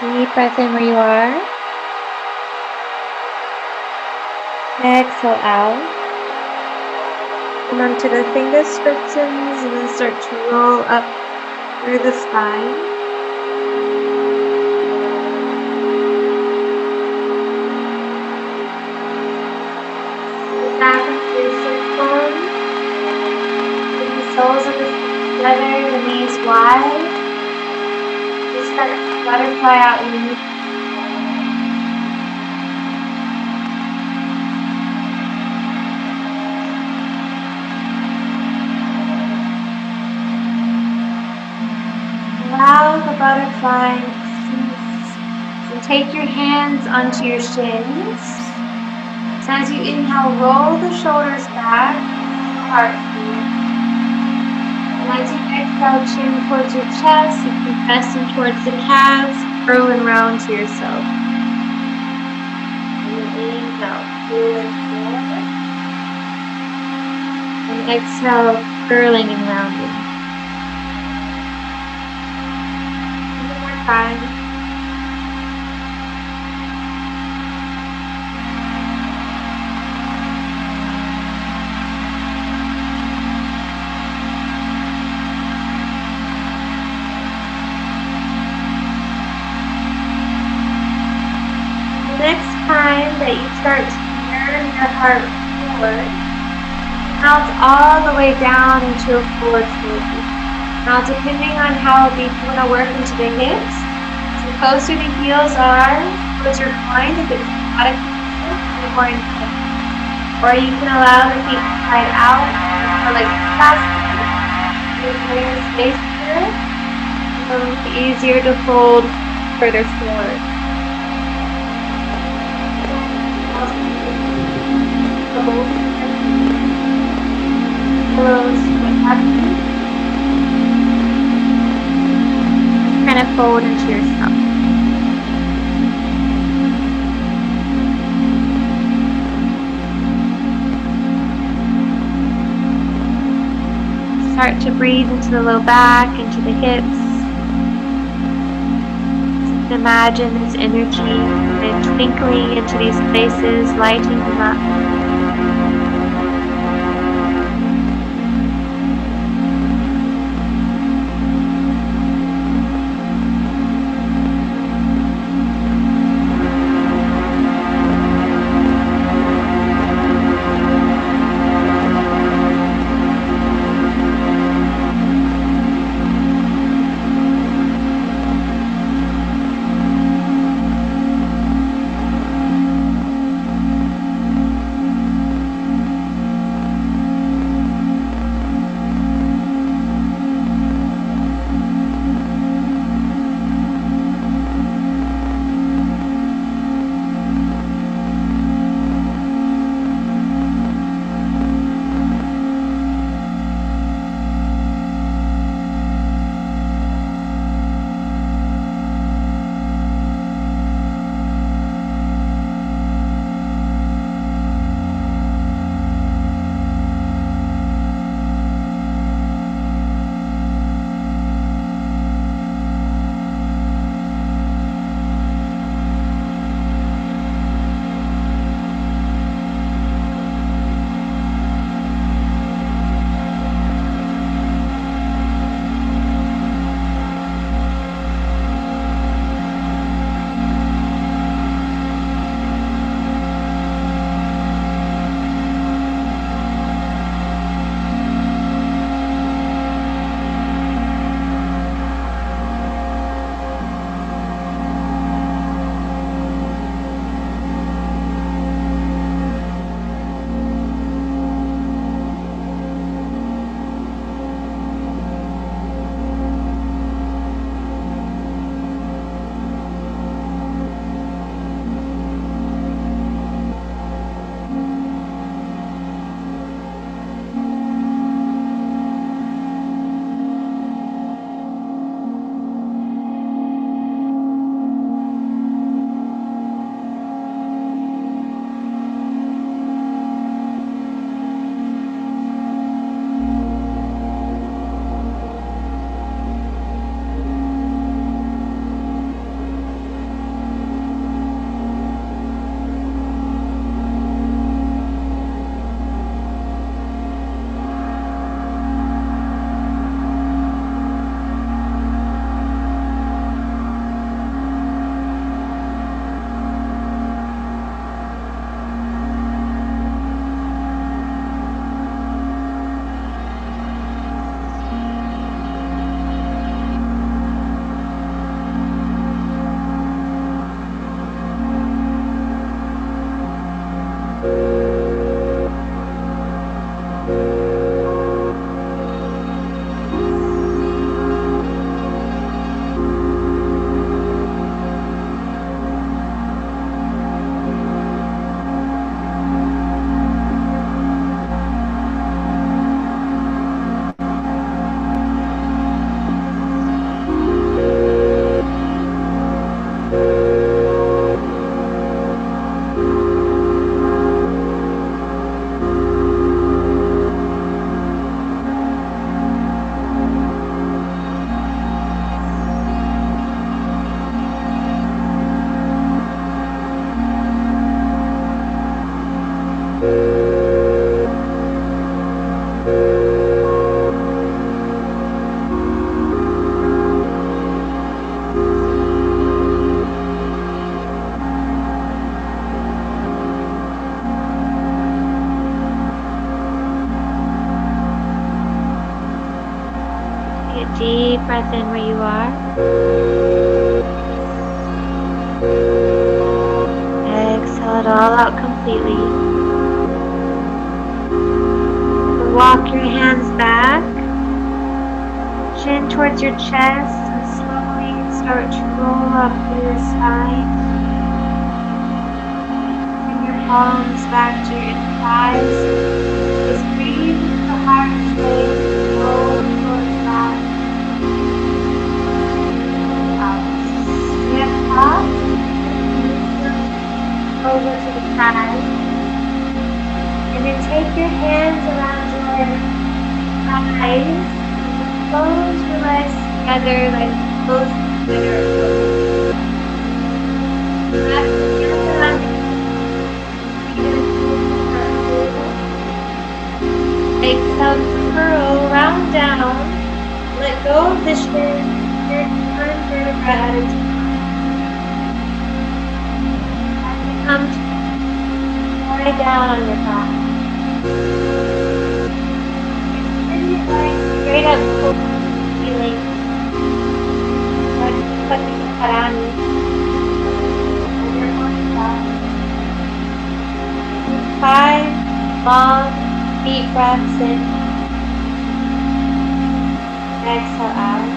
Deep breath in where you are. Exhale out. Come onto the fingerspitzens and then start to roll up through the spine. Back into your sit bone. Bring the soles of the feet together, the knees wide. Just start to butterfly out your knees. Allow the butterfly to cease. So take your hands onto your shins. So as you inhale, roll the shoulders back, heart forward. And as you exhale, chin towards your chest, you can press in towards the calves, curl and round to yourself. And inhale, pull and forward. And exhale, curling and rounding. Time. The next time that you start to turn your heart forward, melt all the way down into a forward fold. Now, depending on how deep you want to work into the hips, the closer the heels are towards your groin, if it's not a you're going to, or you can allow the feet to slide out, or like fast, clear space here. It'll be easier to fold further forward. Close what happens. Kind of fold into yourself. Start to breathe into the low back, into the hips. Just imagine this energy and twinkling into these places, lighting them up. Deep breath in where you are. Exhale it all out completely. Walk your hands back, chin towards your chest, and slowly start to roll up through your spine. Bring your palms back to your thighs. Just breathe into the heart space, roll towards back. Out. Stand up, over to the side. And then take your hands around your thighs. Close your legs together, like close together. Wrap your hands around your feet. Exhale, curl, round down. Let go of the shin. Turn vertebra at a time. As you come to lie down on your back. Extend your legs straight up towards the ceiling. Karani. And your arms back. 5 long, deep breaths in. Exhale out.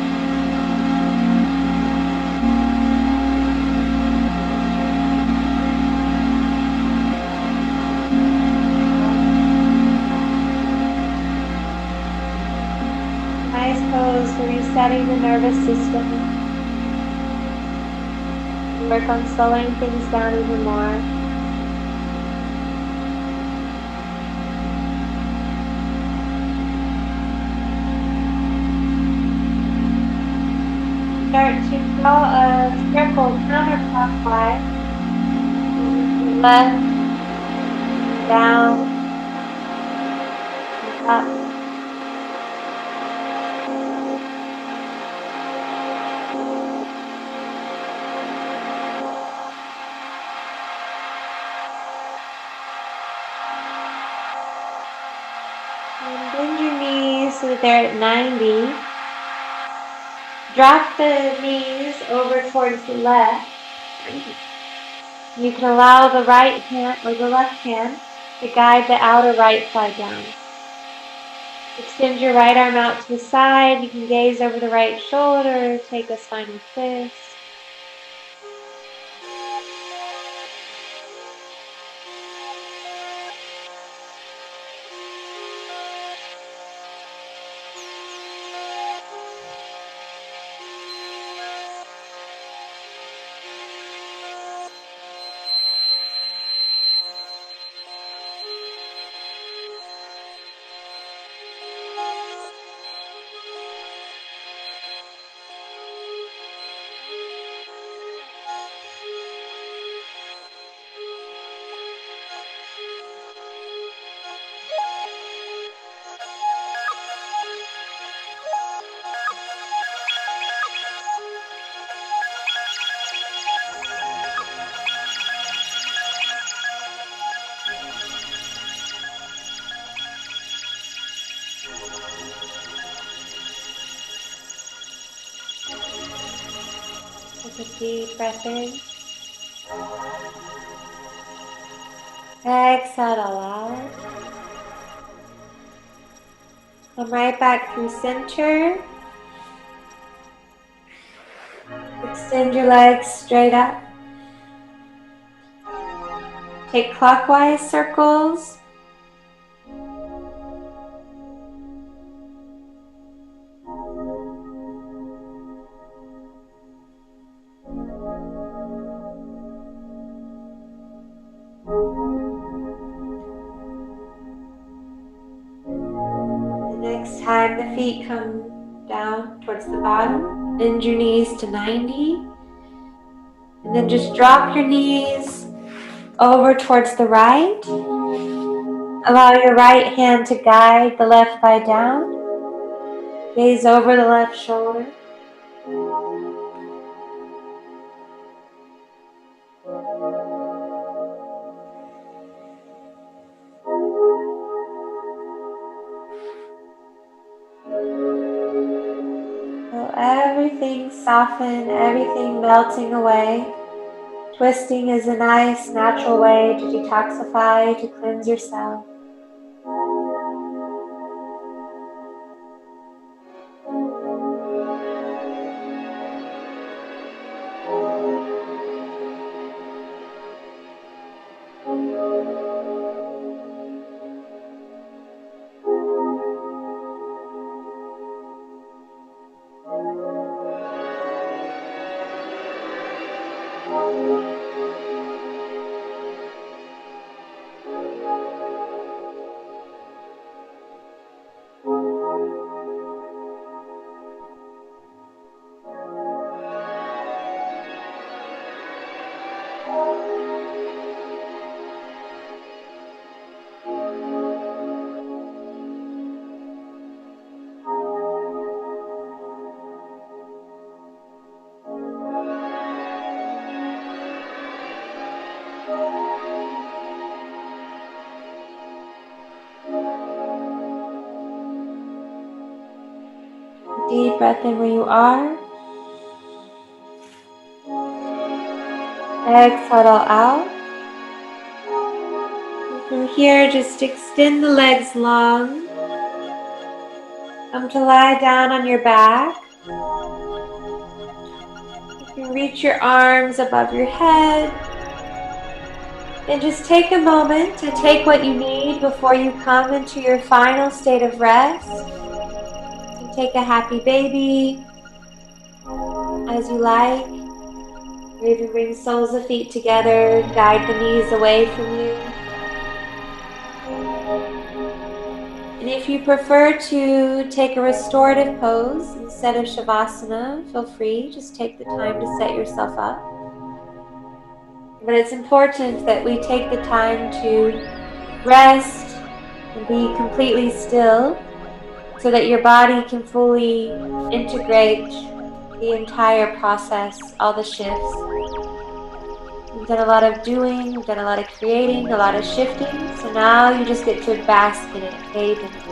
Eyes closed, so resetting the nervous system. Work on slowing things down even more. Start to draw a circle counterclockwise. Left, down, and up. And bend your knees so that they're at 90. Drop the knees over towards the left. You can allow the right hand or the left hand to guide the outer right thigh down. Extend your right arm out to the side. You can gaze over the right shoulder, take a spinal twist. Take a deep breath in. Exhale it all out. Come right back through center. Extend your legs straight up. Take clockwise circles. Next time the feet come down towards the bottom, bend your knees to 90. And then just drop your knees over towards the right. Allow your right hand to guide the left thigh down. Gaze over the left shoulder. everything soften, everything melting away. Twisting is a nice, natural way to detoxify, to cleanse yourself. Deep breath in where you are. Exhale all out. And from here, just extend the legs long. Come to lie down on your back. You can reach your arms above your head. And just take a moment to take what you need before you come into your final state of rest. You take a happy baby as you like. Or even bring soles of feet together, guide the knees away from you. And if you prefer to take a restorative pose instead of Shavasana, feel free, just take the time to set yourself up. But it's important that we take the time to rest and be completely still so that your body can fully integrate the entire process, all the shifts. We've done a lot of doing, we've done a lot of creating, a lot of shifting, so now you just get to bask in it, bathe in it.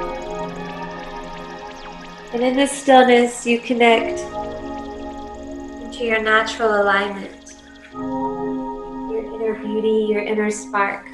And in this stillness, you connect into your natural alignment, your inner beauty, your inner spark.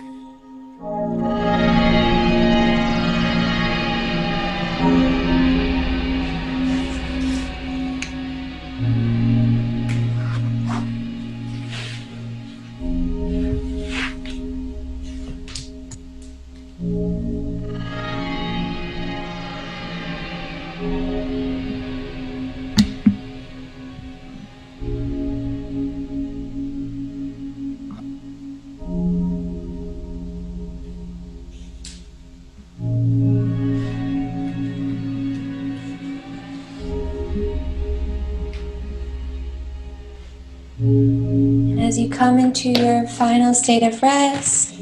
As you come into your final state of rest,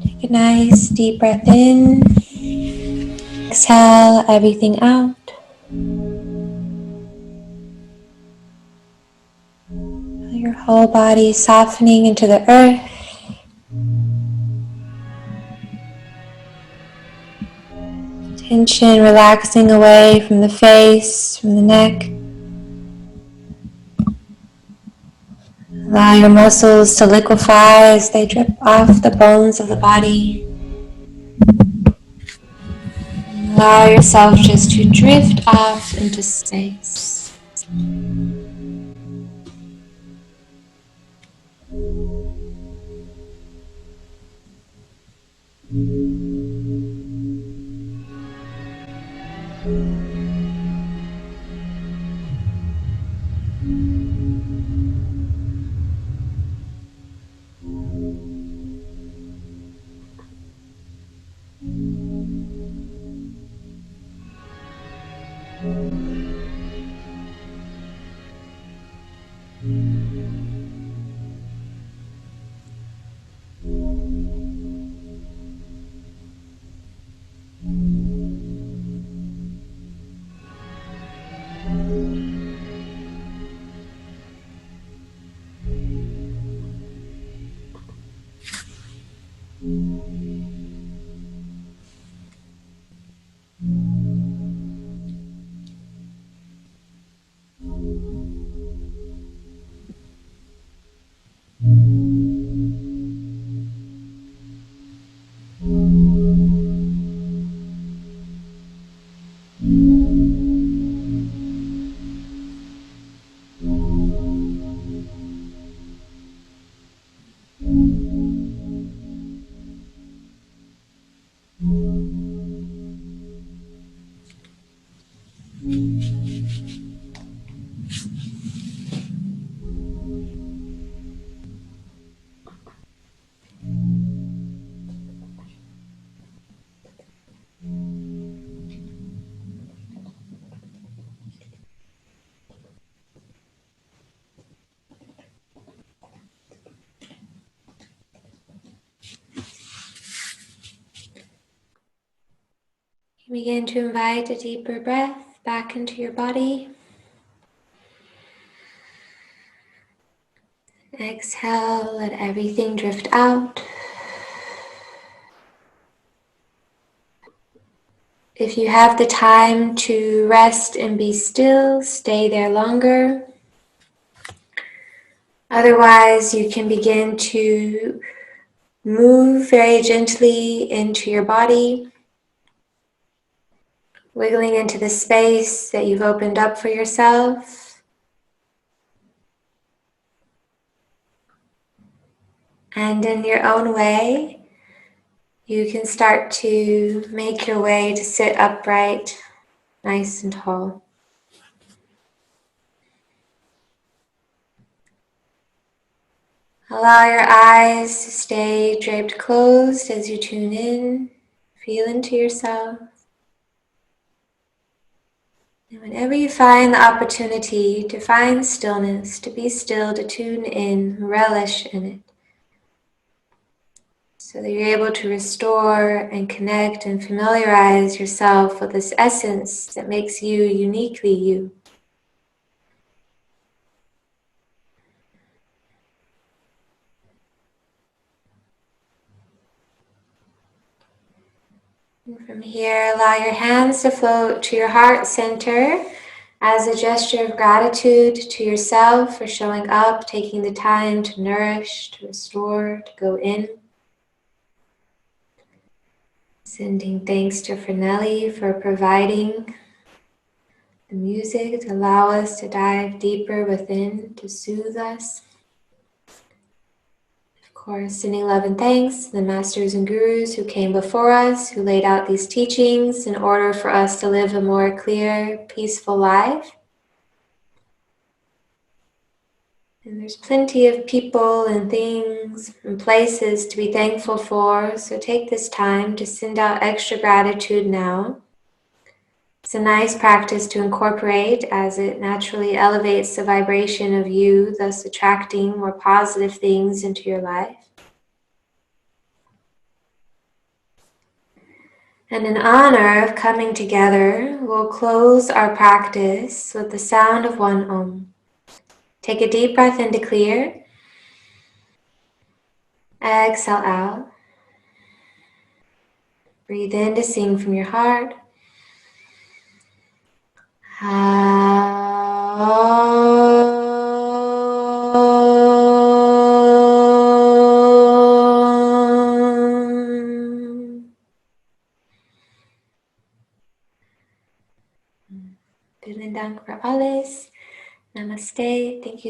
take a nice deep breath in, exhale everything out. Feel your whole body softening into the earth. Tension relaxing away from the face, from the neck. Allow your muscles to liquefy as they drip off the bones of the body. Allow yourself just to drift off into space. Begin to invite a deeper breath back into your body. Exhale, let everything drift out. If you have the time to rest and be still, stay there longer. Otherwise, you can begin to move very gently into your body, wiggling into the space that you've opened up for yourself. And in your own way, you can start to make your way to sit upright, nice and tall. Allow your eyes to stay draped closed as you tune in, feel into yourself. And whenever you find the opportunity to find stillness, to be still, to tune in, relish in it, so that you're able to restore and connect and familiarize yourself with this essence that makes you uniquely you. And from here, allow your hands to float to your heart center as a gesture of gratitude to yourself for showing up, taking the time to nourish, to restore, to go in. Sending thanks to Fernelly for providing the music to allow us to dive deeper within, to soothe us. Of course, sending love and thanks to the masters and gurus who came before us, who laid out these teachings in order for us to live a more clear, peaceful life. And there's plenty of people and things and places to be thankful for, so take this time to send out extra gratitude now. It's a nice practice to incorporate as it naturally elevates the vibration of you, thus attracting more positive things into your life. And in honor of coming together, we'll close our practice with the sound of one Om. Take a deep breath in to clear. Exhale out. Breathe in to sing from your heart. Vielen Dank für alles. Namaste. Thank you